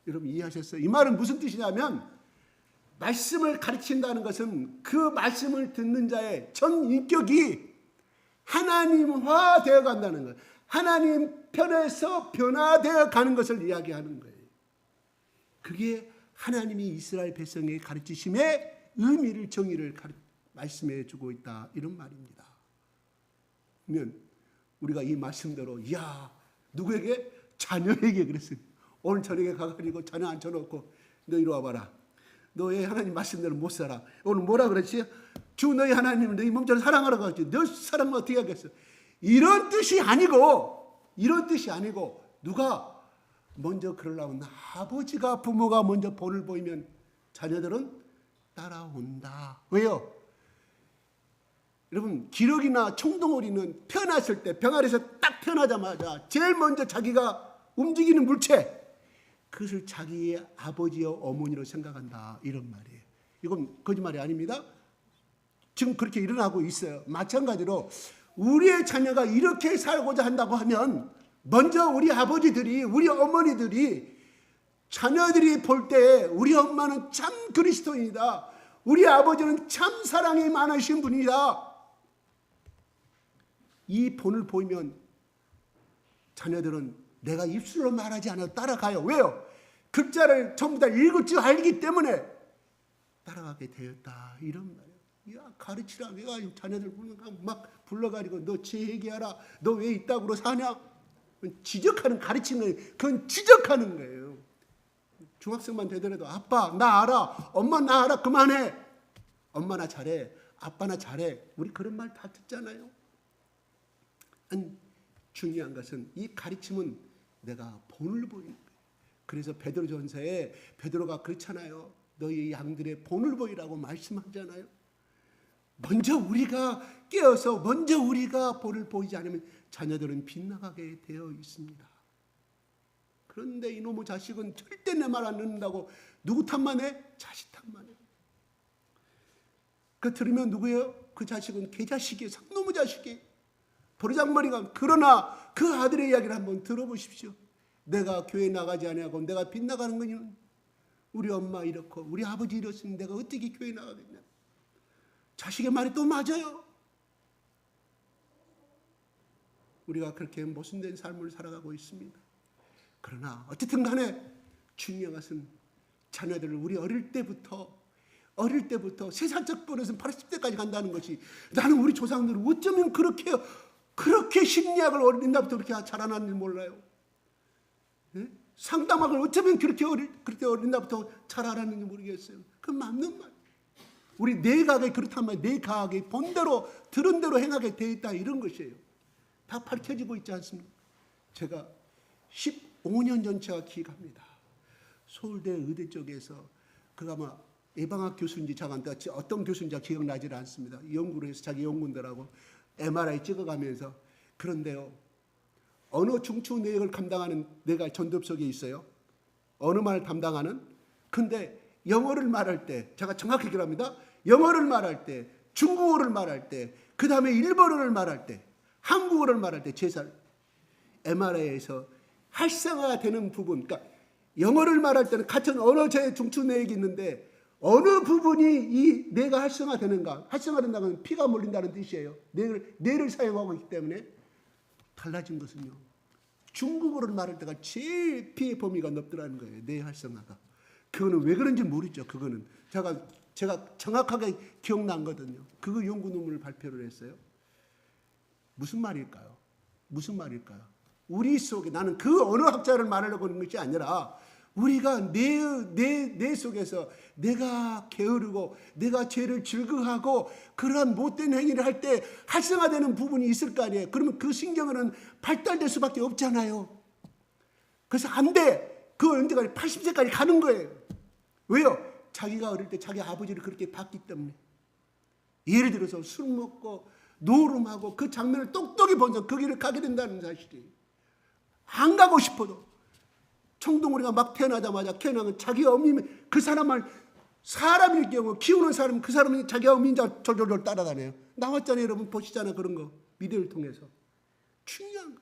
여러분 이해하셨어요? 이 말은 무슨 뜻이냐면 말씀을 가르친다는 것은 그 말씀을 듣는 자의 전 인격이 하나님화 되어 간다는 거예요. 하나님 편에서 변화되어 가는 것을 이야기하는 거예요. 그게 하나님이 이스라엘 백성의 가르치심의 의미를 정의를 말씀해 주고 있다 이런 말입니다. 그러면 우리가 이 말씀대로 누구에게? 자녀에게 그랬어요. 오늘 저녁에 가가지고 자녀 앉혀놓고 너 이리 와봐라. 너 왜 하나님 말씀대로 못 살아? 오늘 뭐라 그랬지? 주 너희 하나님을 너희 몸처럼 사랑하라고 하지. 너 사랑을 어떻게 하겠어? 이런 뜻이 아니고 누가 먼저 그러려면 아버지가 부모가 먼저 본을 보이면 자녀들은 따라온다. 왜요? 여러분 기러기나 청동오리는 태어났을 때 병아리에서 딱 태어나자마자 제일 먼저 자기가 움직이는 물체 그것을 자기의 아버지와 어머니로 생각한다 이런 말이에요. 이건 거짓말이 아닙니다. 지금 그렇게 일어나고 있어요. 마찬가지로 우리의 자녀가 이렇게 살고자 한다고 하면 먼저 우리 아버지들이 우리 어머니들이 자녀들이 볼 때 우리 엄마는 참 그리스도인이다. 우리 아버지는 참 사랑이 많으신 분이다. 이 본을 보이면 자녀들은 내가 입술로 말하지 않아도 따라가요. 왜요? 글자를 전부 다 읽을 줄 알기 때문에 따라가게 되었다. 이런 말이에요. 가르치라. 내가 자녀들 보면 막 불러가지고 너 제 얘기하라. 너 왜 이따구로 사냐? 지적하는 가르치는 그건 지적하는 거예요. 중학생만 되더라도 아빠 나 알아. 엄마 나 알아. 그만해. 엄마나 잘해. 아빠나 잘해. 우리 그런 말 다 듣잖아요. 중요한 것은 이 가르침은 내가 본을 보이는 거예요. 그래서 베드로전서에 베드로가 그렇잖아요. 너희 양들의 본을 보이라고 말씀하잖아요. 먼저 우리가 깨어서 먼저 우리가 본을 보이지 않으면 자녀들은 빗나가게 되어 있습니다. 그런데 이놈의 자식은 절대 내 말 안 듣는다고 누구 탓만 해? 자식 탓만 해. 그 들으면 누구예요? 그 자식은 개자식이에요. 상놈의 자식이에요. 버르장머리가. 그러나 그 아들의 이야기를 한번 들어보십시오. 내가 교회 나가지 아니하고 내가 빗나가는 거는 우리 엄마 이렇고 우리 아버지 이렇으면 내가 어떻게 교회 나가겠냐. 자식의 말이 또 맞아요. 우리가 그렇게 모순된 삶을 살아가고 있습니다. 그러나 어쨌든 간에 중요한 것은 자녀들을 우리 어릴 때부터 3살적 버릇은 80대까지 간다는 것이 나는 우리 조상들은 어쩌면 그렇게 심리학을 어린 날부터 그렇게 자라났는지 몰라요. 네? 상담학을 어쩌면 그렇게 어린 날부터 잘 알았는지 모르겠어요. 그건 맞는 말. 우리 내각이 그렇다면 내각이 본대로 들은 대로 행하게 되어 있다 이런 것이에요. 다 밝혀지고 있지 않습니까? 제가 15년 전 제가 기억합니다. 서울대 의대 쪽에서 그가 아마 예방학 교수인지 어떤 교수인지 기억나지 않습니다. 연구를 해서 자기 연구원들하고 MRI 찍어가면서 그런데요. 어느 중추 내역을 감당하는 내가 전도석에 있어요. 어느 말을 담당하는. 근데 영어를 말할 때 제가 정확히 기억합니다. 영어를 말할 때, 중국어를 말할 때, 그 다음에 일본어를 말할 때, 한국어를 말할 때 제살 MRI에서 활성화되는 부분, 그러니까 영어를 말할 때는 같은 언어체의 중추 내역이 있는데 어느 부분이 이 뇌가 활성화되는가? 활성화된다는 건 피가 몰린다는 뜻이에요. 뇌를 사용하고 있기 때문에 달라진 것은요. 중국어를 말할 때가 제일 피해 범위가 높더라는 거예요. 뇌 활성화가. 그거는 왜 그런지 모르죠. 그거는 제가 정확하게 기억나거든요. 그거 연구 논문을 발표를 했어요. 무슨 말일까요? 무슨 말일까요? 우리 속에, 나는 그 언어학자를 말하려고 하는 것이 아니라 우리가 내 속에서 내가 게으르고 내가 죄를 즐거워하고 그러한 못된 행위를 할 때 활성화되는 부분이 있을 거 아니에요. 그러면 그 신경은 발달될 수밖에 없잖아요. 그래서 안 돼. 그 언제까지 80세까지 가는 거예요. 왜요? 자기가 어릴 때 자기 아버지를 그렇게 봤기 때문에. 예를 들어서 술 먹고 노름하고 그 장면을 똑똑히 본서 그 길을 가게 된다는 사실이에요. 안 가고 싶어도. 청동오리가 막 태어나자마자 태어나면 자기 어미, 그 사람을, 사람일 경우 키우는 사람, 그 사람이 자기 어미인 줄 졸졸졸 따라다녀요. 나왔잖아요. 여러분 보시잖아요. 그런 거 미디어를 통해서. 중요한 거.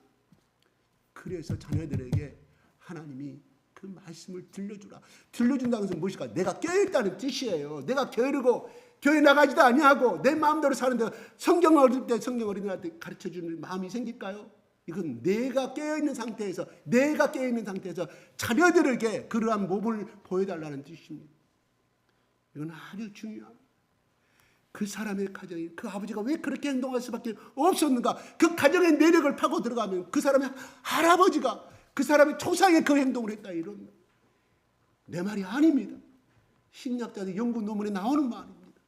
그래서 자녀들에게 하나님이 그 말씀을 들려주라. 들려준다는 것은 무엇일까? 내가 깨어있다는 뜻이에요. 내가 게으르고 교회 나가지도 아니하고 내 마음대로 사는데 성경 어릴 때 성경 어린이한테 가르쳐주는 마음이 생길까요? 이건 내가 깨어있는 상태에서 자녀들에게 그러한 모범을 보여달라는 뜻입니다. 이건 아주 중요합니다. 그 사람의 가정이, 그 아버지가 왜 그렇게 행동할 수밖에 없었는가? 그 가정의 내력을 파고 들어가면 그 사람의 할아버지가 그 사람의 초상에 그 행동을 했다, 이런 내 말이 아닙니다. 신약자들 연구 논문에 나오는 말입니다.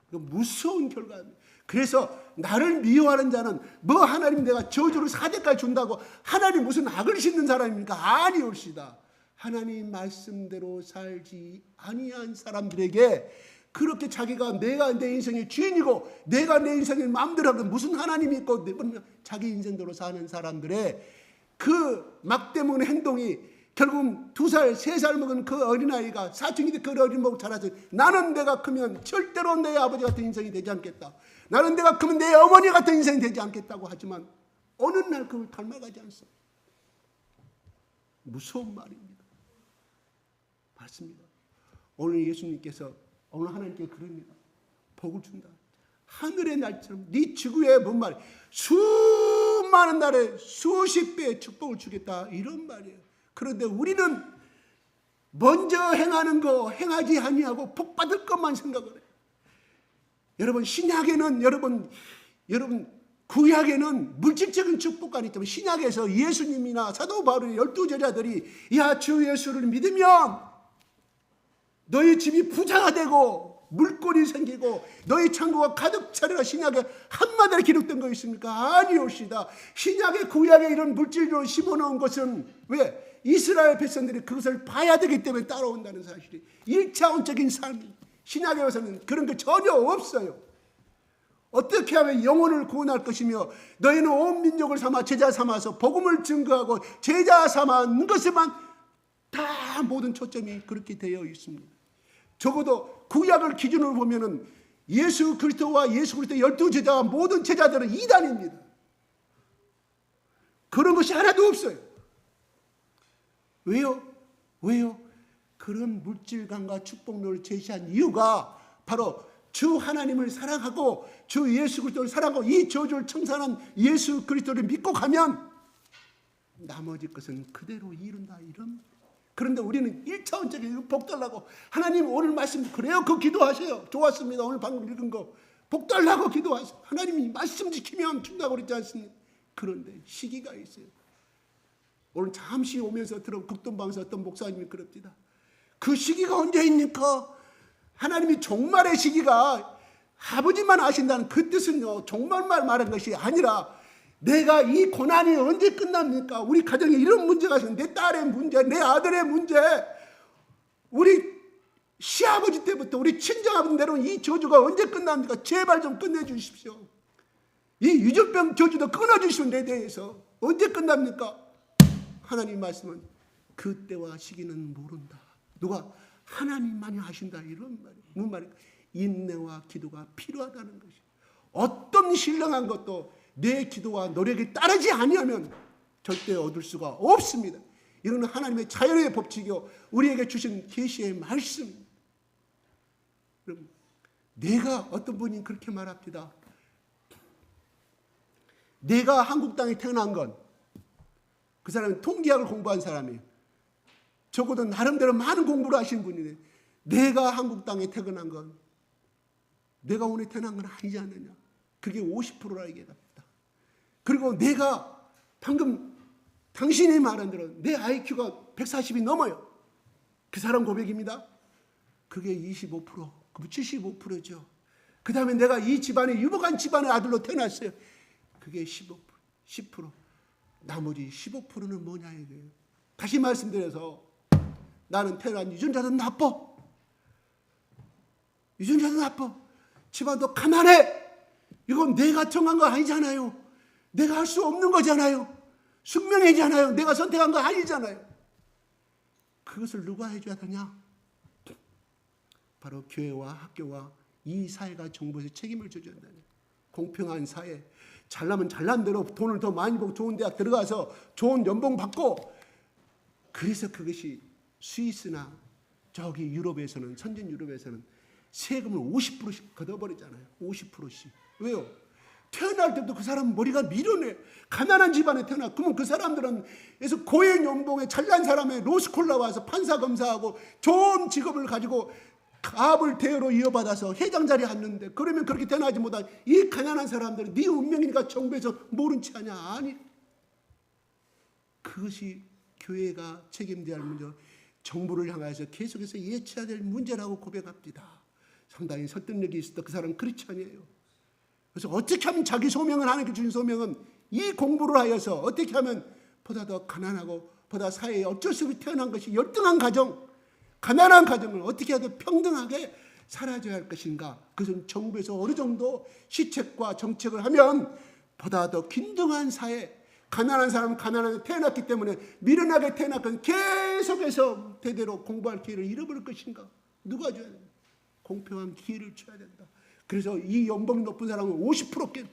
이거 무서운 결과입니다. 그래서 나를 미워하는 자는 뭐 하나님 내가 저주를 4대까지 준다고 하나님 무슨 악을 싣는 사람입니까? 아니옵시다. 하나님 말씀대로 살지 아니한 사람들에게 그렇게 자기가 내가 내 인생의 주인이고 내가 내 인생의 마음대로 하고 무슨 하나님이 있고 자기 인생대로 사는 사람들의 그 막대먹는 행동이 결국은 2살, 3살 먹은 그 어린아이가 사춘기 때 그 어린 먹고 자라서 나는 내가 크면 절대로 내 아버지 같은 인생이 되지 않겠다. 나는 내가 크면 내 어머니 같은 인생이 되지 않겠다고 하지만 어느 날 그걸 닮아가지 않습니다. 무서운 말입니다. 맞습니다. 오늘 예수님께서 오늘 하나님께 그럽니다. 복을 준다. 하늘의 날처럼 네 지구에 뭔 말이에요? 수많은 날에 수십 배의 축복을 주겠다 이런 말이에요. 그런데 우리는 먼저 행하는 거 행하지 아니하고 복 받을 것만 생각을 해요. 여러분 신약에는 여러분 구약에는 물질적인 축복관이 있다면 신약에서 예수님이나 사도 바울의 12제자들이 야 주 예수를 믿으면 너희 집이 부자가 되고 물꼬리 생기고 너희 창고가 가득 차리라 신약에 한마디로 기록된 거 있습니까? 아니옵시다. 신약의 구약에 이런 물질로 심어놓은 것은 왜? 이스라엘 백성들이 그것을 봐야 되기 때문에 따라온다는 사실이 1차원적인 삶이 신약에 와서는 그런 게 전혀 없어요. 어떻게 하면 영혼을 구원할 것이며 너희는 온 민족을 삼아 제자 삼아서 복음을 증거하고 제자 삼은 것에만 다 모든 초점이 그렇게 되어 있습니다. 적어도 구약을 기준으로 보면은 예수 그리스도와 예수 그리스도의 12제자와 모든 제자들은 이단입니다. 그런 것이 하나도 없어요. 왜요? 그런 물질감과 축복론을 제시한 이유가 바로 주 하나님을 사랑하고 주 예수 그리스도를 사랑하고 이 저주를 청산한 예수 그리스도를 믿고 가면 나머지 것은 그대로 이룬다 이런. 그런데 우리는 1차원적인 복 달라고 하나님 오늘 말씀 그래요? 그 기도하세요. 좋았습니다. 오늘 방금 읽은 거 복 달라고 기도하세요. 하나님이 말씀 지키면 준다고 그랬지 않습니까? 그런데 시기가 있어요. 오늘 잠시 오면서 들은 극동방에서 어떤 목사님이 그럽니다. 그 시기가 언제입니까? 하나님이 종말의 시기가 아버지만 아신다는 그 뜻은요. 종말만 말한 것이 아니라 내가 이 고난이 언제 끝납니까? 우리 가정에 이런 문제가 있어요. 내 딸의 문제, 내 아들의 문제, 우리 시아버지 때부터 우리 친정아버지 내려온 이 저주가 언제 끝납니까? 제발 좀 끝내주십시오. 이 유전병 저주도 끊어주시오. 내 대해서 언제 끝납니까? 하나님 말씀은 그때와 시기는 모른다. 누가? 하나님만이 아신다. 이런 말이에요. 무슨 말이에요? 인내와 기도가 필요하다는 것이에요. 어떤 신령한 것도 내 기도와 노력이 따르지 아니하면 절대 얻을 수가 없습니다. 이건 하나님의 자연의 법칙이요 우리에게 주신 계시의 말씀. 여러분, 내가 어떤 분이 그렇게 말합니다. 내가 한국 땅에 태어난 건 그 사람은 통계학을 공부한 사람이에요. 적어도 나름대로 많은 공부를 하신 분이네. 내가 한국 땅에 태어난 건, 내가 오늘 태어난 건 아니지 않느냐. 그게 50%라 얘기합니다. 그리고 내가 방금 당신이 말한 대로 내 IQ가 140이 넘어요. 그 사람 고백입니다. 그게 25%, 그럼 75%죠. 그 다음에 내가 이 집안에 유복한 집안의 아들로 태어났어요. 그게 15%, 10%. 나머지 15%는 뭐냐 이거예요. 다시 말씀드려서 나는 태어난 유전자도 나빠. 유전자도 나빠. 집안도 가난해. 이건 내가 정한 거 아니잖아요. 내가 할 수 없는 거잖아요. 숙명이잖아요. 내가 선택한 거 아니잖아요. 그것을 누가 해줘야 되냐? 바로 교회와 학교와 이 사회가 정부에서 책임을 져줘야 돼요. 공평한 사회. 잘나면 잘난 대로 돈을 더 많이 벌고 좋은 대학 들어가서 좋은 연봉 받고, 그래서 그것이 스위스나 저기 유럽에서는, 선진 유럽에서는 세금을 50%씩 걷어버리잖아요. 50%씩. 왜요? 태어날 때도 그 사람 머리가 미련해. 가난한 집안에 태어나. 그러면 그 사람들은 그래서 고액 연봉에 잘난 사람의 로스쿨 나와서 판사 검사하고 좋은 직업을 가지고 갑을 대여로 이어받아서 회장 자리에 앉는데, 그러면 그렇게 태어나지 못한 이 가난한 사람들은 네 운명이니까 정부에서 모른 체 하냐? 아니. 그것이 교회가 책임져야 할 문제, 정부를 향해서 계속해서 예치해야 될 문제라고 고백합니다. 상당히 설득력이 있었다. 그 사람은 그렇지 아니에요. 그래서 어떻게 하면 자기 소명을, 하나님께 주신 소명은 이 공부를 하여서 어떻게 하면 보다 더 가난하고 보다 사회에 어쩔 수 없이 태어난 것이 열등한 가정, 가난한 가정을 어떻게 해야 평등하게 살아줘야 할 것인가. 그것은 정부에서 어느 정도 시책과 정책을 하면 보다 더 균등한 사회, 가난한 사람은 가난하게 태어났기 때문에 미련하게 태어났건 계속해서 대대로 공부할 기회를 잃어버릴 것인가. 누가 줘야 된다. 공평한 기회를 줘야 된다. 그래서 이 연봉이 높은 사람은 50%께,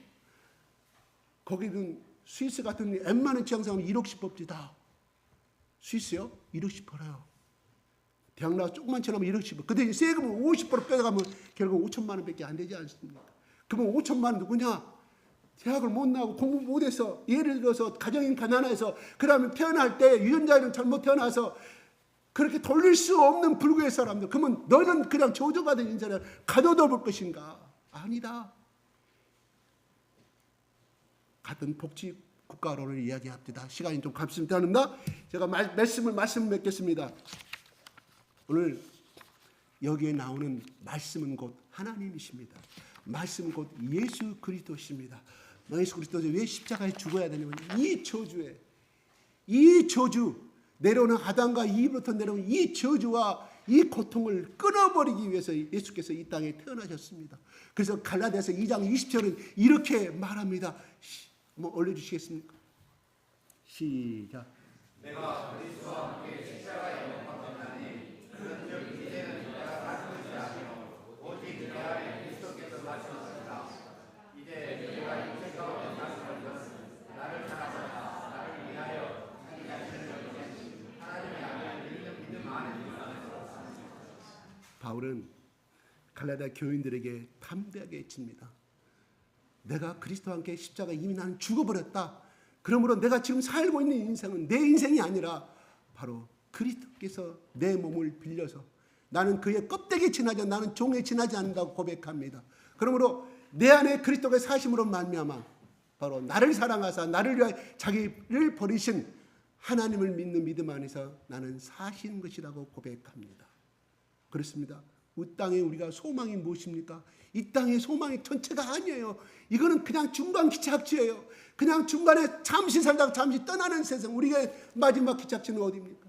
거기는 스위스 같은 웬만한 지방사람은 1억씩 법지다. 스위스요? 1억씩 벌어요. 대학 나와서 조금만 쳐나면 1억씩 벌어. 근데 세금을 50% 빼가면 결국 5천만 원밖에 안 되지 않습니까? 그러면 5천만 원 누구냐? 대학을 못 나오고 공부 못해서, 예를 들어서 가정이 가난해서, 그러면 태어날 때 유전자는 잘못 태어나서 그렇게 돌릴 수 없는 불구의 사람들. 그러면 너는 그냥 저주받은 인생을 가둬둬 볼 것인가? 아니다. 같은 복지 국가론을 이야기합니다. 시간이 좀 갑습니다. 제가 말씀을 맺겠습니다. 오늘 여기에 나오는 말씀은 곧 하나님이십니다. 말씀은 곧 예수 그리스도십니다. 예수 그리스도가 왜 십자가에 죽어야 되냐면 이 저주 내려오는 아담과 이브부터 내려오는 이 저주와 이 고통을 끊어버리기 위해서 예수께서 이 땅에 태어나셨습니다. 그래서 갈라디아서 2장 20절은 이렇게 말합니다. 한번 올려주시겠습니까? 시작. 내가 그리스도와 함께 십자가에 못 박혔나니 그런즉 이제는 내가 사는 것이 아니요 오직 내 안에 그리스도께서 사시느니라. 이제 내가 육체 가운데 사시는 것은 나를 사랑하사 나를 위하여 자기 자신을 여기신 하나님의 아들 믿는 믿음 안에서 사는. 바울은 갈라디아 교인들에게 담대하게 외칩니다. 내가 그리스도와 함께 십자가 이미 나는 죽어버렸다. 그러므로 내가 지금 살고 있는 인생은 내 인생이 아니라 바로 그리스도께서 내 몸을 빌려서 나는 그의 껍데기에 지나지, 나는 종에 지나지 않는다고 고백합니다. 그러므로 내 안에 그리스도가 사심으로 말미암아 바로 나를 사랑하사 나를 위하여 자기를 버리신 하나님을 믿는 믿음 안에서 나는 사신 것이라고 고백합니다. 그렇습니다. 이 땅에 우리가 소망이 무엇입니까? 이 땅의 소망이 전체가 아니에요. 이거는 그냥 중간 기착지예요. 그냥 중간에 잠시 살다가 잠시 떠나는 세상. 우리가 마지막 기착지는 어디입니까?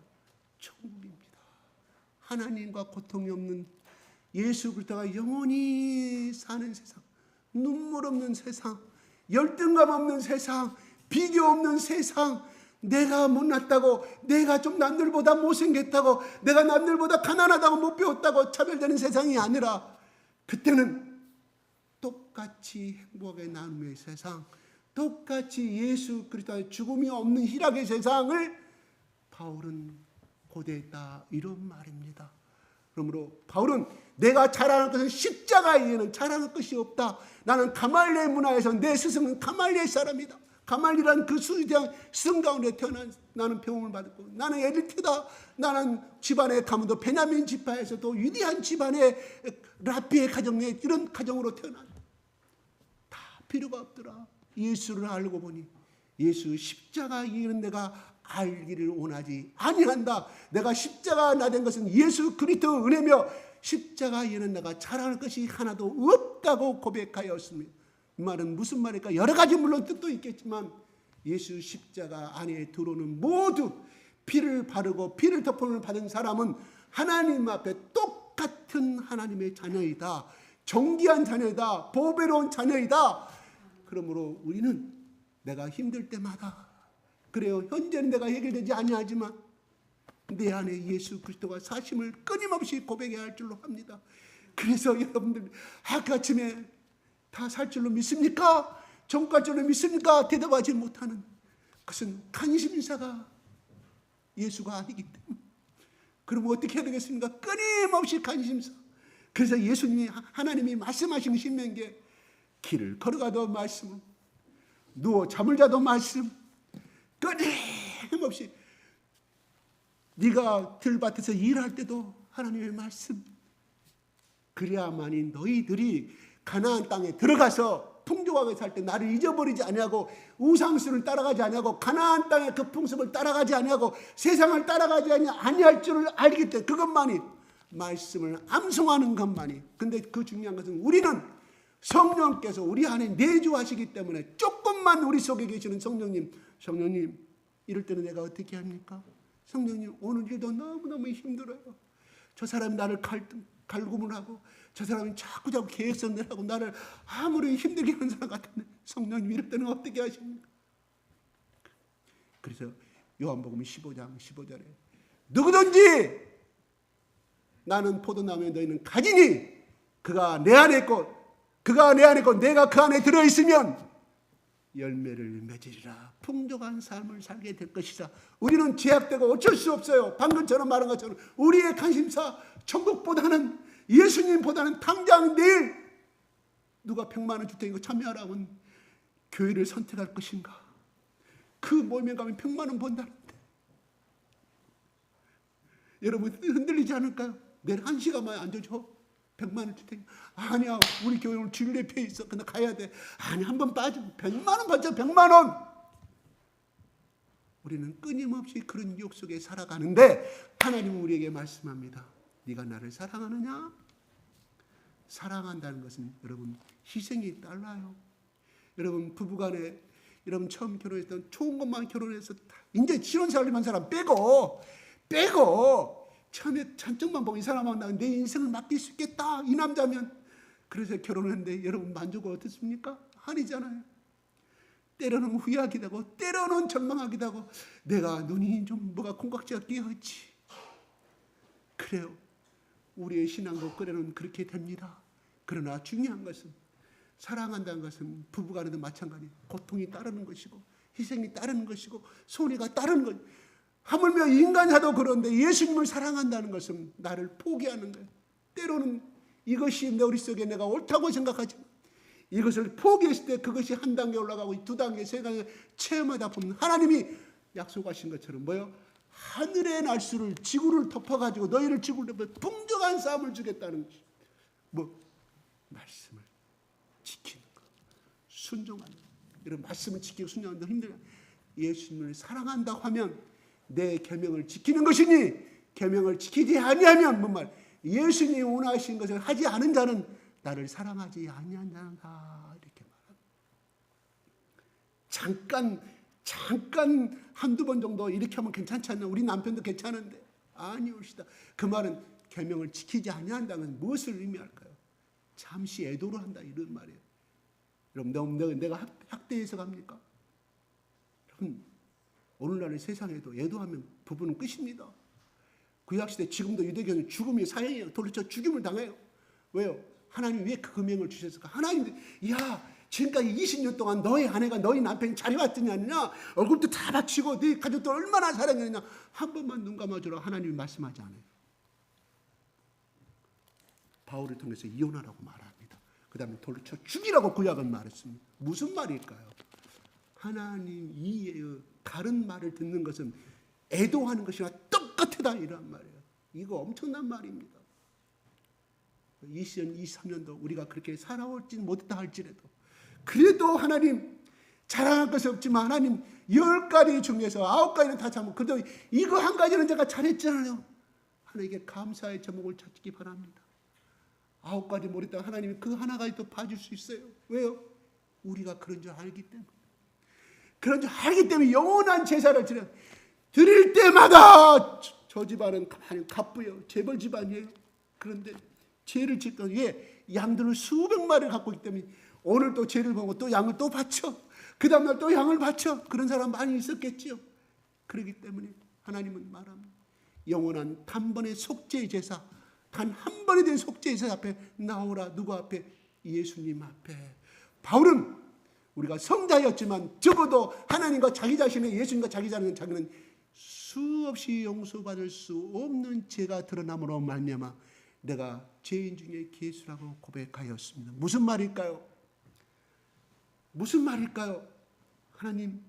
천국입니다. 하나님과 고통이 없는 예수 그리스도가 영원히 사는 세상, 눈물 없는 세상, 열등감 없는 세상, 비교 없는 세상, 내가 못났다고, 내가 좀 남들보다 못생겼다고, 내가 남들보다 가난하다고 못 배웠다고 차별되는 세상이 아니라 그때는 똑같이 행복하게 나눔의 세상, 똑같이 예수 그리스도의 죽음이 없는 희락의 세상을 바울은 고대했다, 이런 말입니다. 그러므로 바울은 내가 자랑할 것은 십자가 이에는 자랑할 것이 없다. 나는 가말리엘 문화에서 내 스승은 가말리엘 사람이다. 가말리라는 그 수지대왕 성 가운데 태어난 나는 배움을 받았고 나는 엘리트다. 나는 집안의 가문도 베냐민 지파에서도 위대한 집안의 라피의 가정에 이런 가정으로 태어난 다 필요가 없더라. 예수를 알고 보니 예수 십자가 이는 내가 알기를 원하지 아니한다. 내가 십자가 나된 것은 예수 그리스도 은혜며 십자가 이는 내가 자랑할 것이 하나도 없다고 고백하였습니다. 이 말은 무슨 말일까? 여러 가지 물론 뜻도 있겠지만 예수 십자가 안에 들어오는 모두 피를 바르고 피를 덮음을 받은 사람은 하나님 앞에 똑같은 하나님의 자녀이다. 정귀한 자녀이다. 보배로운 자녀이다. 그러므로 우리는 내가 힘들 때마다 그래요. 현재는 내가 해결되지 아니하지만 내 안에 예수 그리스도가 사심을 끊임없이 고백해야 할 줄로 합니다. 그래서 여러분들 아침에 다 살 줄로 믿습니까? 정갈 줄로 믿습니까? 대답하지 못하는 그것은 간심사가 예수가 아니기 때문에. 그러면 어떻게 해야 되겠습니까? 끊임없이 간심사. 그래서 예수님이 하나님이 말씀하신 신명기에 길을 걸어가도 말씀, 누워 잠을 자도 말씀, 끊임없이 네가 들밭에서 일할 때도 하나님의 말씀. 그래야만이 너희들이 가나안 땅에 들어가서 풍족하게 살 때 나를 잊어버리지 아니하고 우상수를 따라가지 아니하고 가나안 땅의 그 풍습을 따라가지 아니하고 세상을 따라가지 아니할 줄을 알기 때문에 그것만이 말씀을 암송하는 것만이. 근데 그 중요한 것은 우리는 성령께서 우리 안에 내주하시기 때문에 조금만 우리 속에 계시는 성령님 이럴 때는 내가 어떻게 합니까? 성령님 오늘 일도 너무너무 힘들어요. 저 사람이 나를 갈굼을 하고 저 사람이 자꾸 계획선을 하고 나를 아무리 힘들게 하는 사람 같은데 성령님 이럴 때는 어떻게 하십니까? 그래서 요한복음 15장 15절에 누구든지 나는 포도나무에 너희는 가지니 그가 내 안에 있고 내가 그 안에 들어있으면 열매를 맺으리라. 풍족한 삶을 살게 될 것이라. 우리는 제약되고 어쩔 수 없어요. 방금처럼 말한 것처럼 우리의 관심사 천국보다는 예수님보다는 당장 내일 누가 100만 원 줄 테니까 참여하라고 교회를 선택할 것인가? 그 모임에 가면 100만 원 번다는데 여러분 흔들리지 않을까요? 내일 1시간만 앉아줘. 100만 원 줄 테니까. 아니야 우리 교회 오늘 주일 예배 있어. 근데 가야 돼. 아니 한번 빠지면 100만 원 받자. 100만 원. 우리는 끊임없이 그런 유혹 속에 살아가는데 하나님은 우리에게 말씀합니다. 네가 나를 사랑하느냐? 사랑한다는 것은 여러분 희생이 달라요. 여러분 부부간에 여러분 처음 결혼했던 좋은 것만 결혼해서 이제 신혼생활만 사람 빼고 처음에 잔뜩만 보고 이 사람하고 내 인생을 맡길 수 있겠다 이 남자면 그래서 결혼했는데 여러분 만족은 어떻습니까? 아니잖아요. 때로는 후회하기도 하고 때로는 절망하기도 하고 내가 눈이 좀 뭐가 콩깍지가 끼었지. 그래요. 우리의 신앙도 때로는 그렇게 됩니다. 그러나 중요한 것은 사랑한다는 것은 부부간에도 마찬가지 고통이 따르는 것이고 희생이 따르는 것이고 손해가 따르는 것. 하물며 인간하도 그런데 예수님을 사랑한다는 것은 나를 포기하는 거예요. 때로는 이것이 내 머릿속에 내가 옳다고 생각하지만 이것을 포기했을 때 그것이 한 단계 올라가고 두 단계, 세 단계 체험하다 보면 하나님이 약속하신 것처럼 뭐요? 하늘의 날수를 지구를 덮어가지고 너희를 지구를 덮어 풍족한 삶을 주겠다는 것이 뭐 말씀을 지키는 거, 순종하는 거. 이런 말씀을 지키고 순종하는 거 힘들어요. 예수님을 사랑한다고 하면 내 계명을 지키는 것이니 계명을 지키지 아니하면 뭔 말? 예수님이 원하신 것을 하지 않은 자는 나를 사랑하지 아니한 자다 이렇게 말합니다. 잠깐 한두 번 정도 이렇게 하면 괜찮지 않나? 우리 남편도 괜찮은데 아니옵시다. 그 말은 계명을 지키지 아니한다는 무엇을 의미할까요? 잠시 애도를 한다 이런 말이에요. 여러분 내가 학대해서 갑니까? 여러분 오늘날의 세상에도 애도하면 부부는 끝입니다. 구약시대 지금도 유대교는 죽음이 사형이에요. 돌려 죽임을 당해요. 왜요? 하나님 왜 그 금형을 주셨을까? 하나님 지금까지 20년 동안 너희 아내가 너희 남편이 잘해왔더니 아니냐? 얼굴도 다 바치고 네 가족들 얼마나 사랑했느냐? 한 번만 눈 감아주라 하나님이 말씀하지 않아요. 바울을 통해서 이혼하라고 말합니다. 그 다음에 돌려 죽이라고 구약은 말했습니다. 무슨 말일까요? 하나님 이외의 다른 말을 듣는 것은 애도하는 것이나 똑같다 이란 말이에요. 이거 엄청난 말입니다. 2023년도 우리가 그렇게 살아올지 못했다 할지라도 그래도 하나님 자랑할 것이 없지만 하나님 10가지 중에서 9가지는 다 잘못, 그래도 이거 한 가지는 제가 잘했잖아요. 하나님께 감사의 제목을 찾기 바랍니다. 9가지 못했다 하나님이 그 하나까지 또 봐줄 수 있어요. 왜요? 우리가 그런 줄 알기 때문에. 그런 줄 알기 때문에 영원한 제사를 드릴 때마다 저 집안은 가만히 갑부예요. 재벌 집안이에요. 그런데 죄를 짓던 왜 양들을 수백 마리를 갖고 있기 때문에 오늘 또 죄를 보고 또 양을 또 바쳐. 그 다음날 또 양을 바쳐. 그런 사람 많이 있었겠지요. 그렇기 때문에 하나님은 말합니다. 영원한 단번의 속죄의 제사, 단 한 번에 된 속죄의 제사 앞에 나오라. 누구 앞에? 예수님 앞에. 바울은 우리가 성자였지만 적어도 하나님과 자기 자신의, 예수님과 자기 자신은 수없이 용서받을 수 없는 죄가 드러남으로 말미암아 내가 죄인 중에 괴수라고 고백하였습니다. 무슨 말일까요? 무슨 말일까요? 하나님,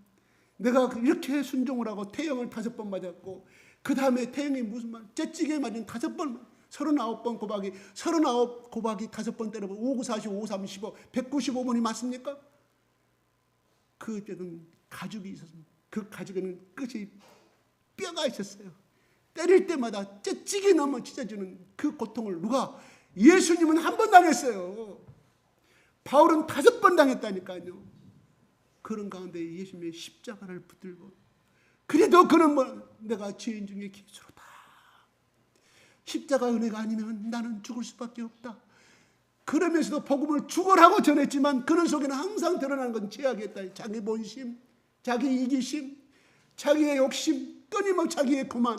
내가 이렇게 순종을 하고 태형을 5번 맞았고 그 다음에 태형이 무슨 말? 째찌게 맞은 5번, 39번 고박이, 39 고박이 5번 때려보면 5, 9, 40, 5, 3, 15, 195번이 맞습니까? 그때는 가죽이 있었습니다. 그 가죽에는 끝이 뼈가 있었어요. 때릴 때마다 째찌게 넘어 찢어지는 그 고통을 누가? 예수님은 한 번 당했어요. 바울은 5번 당했다니까요. 그런 가운데 예수님의 십자가를 붙들고 그래도 그는 내가 죄인 중에 괴수로다. 십자가 은혜가 아니면 나는 죽을 수밖에 없다. 그러면서도 복음을 죽으라고 전했지만 그런 속에는 항상 드러나는 건 죄악이었다. 자기 본심, 자기 이기심, 자기의 욕심, 끊임없이 자기의 교만.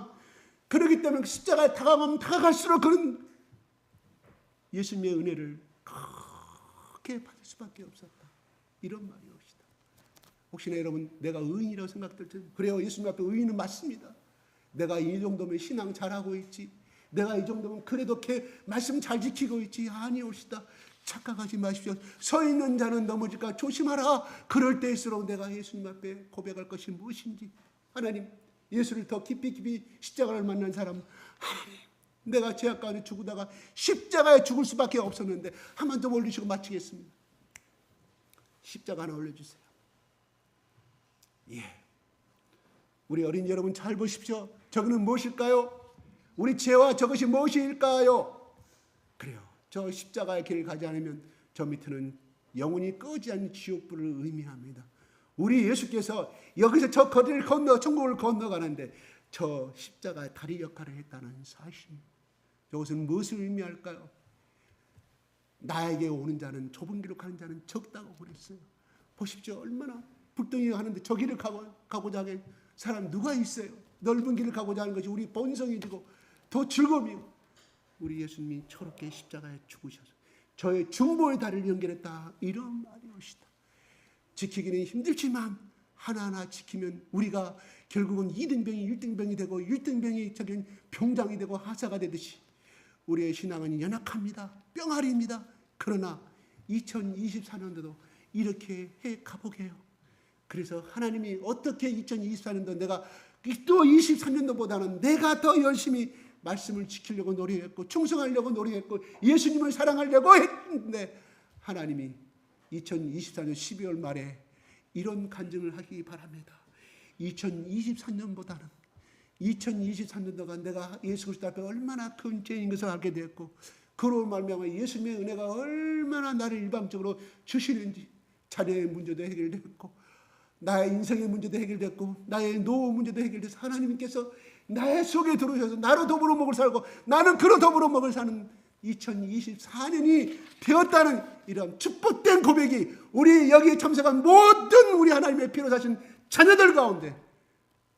그렇기 때문에 십자가에 다가가면 다가갈수록 그런 예수님의 은혜를 크게 받을 수밖에 없었다. 이런 말이옵니다. 혹시나 여러분 내가 의인이라고 생각될 때 그래요. 예수님 앞에 의인은 맞습니다. 내가 이 정도면 신앙 잘하고 있지. 내가 이 정도면 그래도 말씀 잘 지키고 있지. 아니옵시다. 착각하지 마십시오. 서 있는 자는 넘어질까 조심하라. 그럴 때일수록 내가 예수님 앞에 고백할 것이 무엇인지. 하나님, 예수를 더 깊이 십자가를 만난 사람, 하나님, 내가 죄악 가운데 죽으다가 십자가에 죽을 수밖에 없었는데 한 번 더 올리시고 마치겠습니다. 십자가 하나 올려주세요. 예. 우리 어린 여러분 잘 보십시오. 저거는 무엇일까요? 우리 죄와 저것이 무엇일까요? 그래요. 저 십자가의 길을 가지 않으면 저 밑에는 영원히 꺼지 않는 지옥불을 의미합니다. 우리 예수께서 여기서 저 거리를 건너 천국을 건너가는데 저 십자가의 다리 역할을 했다는 사실. 이것은 무엇을 의미할까요? 나에게 오는 자는, 좁은 길로 가는 자는 적다고 그랬어요. 보십시오. 얼마나 불덩이 가는데 저 길을 가고자 하는 사람 누가 있어요? 넓은 길을 가고자 하는 것이 우리 본성이고 더 즐거움이고, 우리 예수님이 저렇게 십자가에 죽으셔서 저의 중보의 다리를 연결했다. 이런 말이옵시다. 지키기는 힘들지만 하나하나 지키면 우리가 결국은 2등병이 1등병이 되고 1등병이 저긴 병장이 되고 하사가 되듯이 우리의 신앙은 연약합니다. 뿅아리입니다. 그러나 2024년도도 이렇게 해 가보게요. 그래서 하나님이 어떻게 2024년도 내가 또 23년도보다는 내가 더 열심히 말씀을 지키려고 노력했고 충성하려고 노력했고 예수님을 사랑하려고 했는데 하나님이 2024년 12월 말에 이런 간증을 하기 바랍니다. 2023년보다는 2023년도가 내가 예수 그리스도 앞에 얼마나 큰 죄인 것을 알게 되었고 그로 말미암아 예수님의 은혜가 얼마나 나를 일방적으로 주시는지, 자녀의 문제도 해결됐고 나의 인생의 문제도 해결됐고 나의 노후 문제도 해결돼서 하나님께서 나의 속에 들어오셔서 나로 더불어 먹을 살고 나는 그로 더불어 먹을 사는 2024년이 되었다는 이런 축복된 고백이 우리 여기에 참석한 모든 우리 하나님의 피로 사신 자녀들 가운데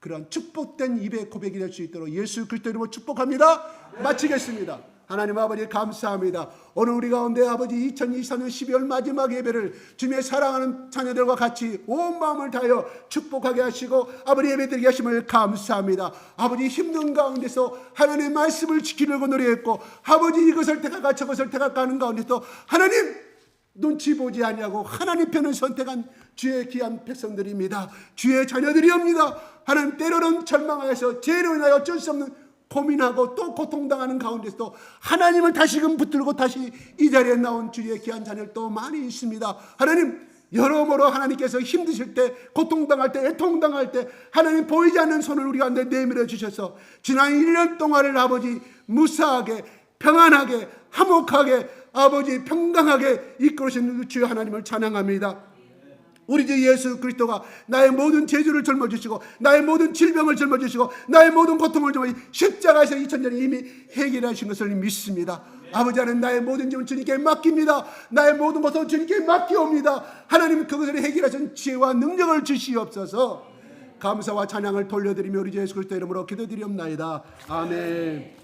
그런 축복된 입의 고백이 될 수 있도록 예수 그리스도 이름으로 축복합니다. 마치겠습니다. 하나님 아버지 감사합니다. 오늘 우리 가운데 아버지 2024년 12월 마지막 예배를 주님의 사랑하는 자녀들과 같이 온 마음을 다하여 축복하게 하시고 아버지 예배드리게 하심을 감사합니다. 아버지 힘든 가운데서 하나님의 말씀을 지키려고 노력했고 아버지 이것을 택할까 저것을 택할까 하는 가운데서 하나님 눈치 보지 아니하고 하나님 편을 선택한 주의 귀한 백성들입니다. 주의 자녀들이옵니다. 하나님 때로는 절망하여서 죄로 인하여 어쩔 수 없는 고민하고 또 고통당하는 가운데서도 하나님을 다시금 붙들고 다시 이 자리에 나온 주의 귀한 자녀들 또 많이 있습니다. 하나님 여러모로 하나님께서 힘드실 때, 고통당할 때, 애통당할 때 하나님 보이지 않는 손을 우리 가운데 내밀어 주셔서 지난 1년 동안을 아버지 무사하게 평안하게 화목하게 아버지 평강하게 이끌으신 주여 하나님을 찬양합니다. 우리 주 예수 그리스도가 나의 모든 죄주를 짊어지시고 나의 모든 질병을 짊어지시고 나의 모든 고통을 짊어지시고 십자가에서 2000년에 이미 해결하신 것을 믿습니다. 아버지 하나님 나의 모든 짐을 주님께 맡깁니다. 나의 모든 것을 주님께 맡기옵니다. 하나님 그것을 해결하신 지혜와 능력을 주시옵소서. 감사와 찬양을 돌려드리며 우리 주 예수 그리스도 이름으로 기도드리옵나이다. 아멘.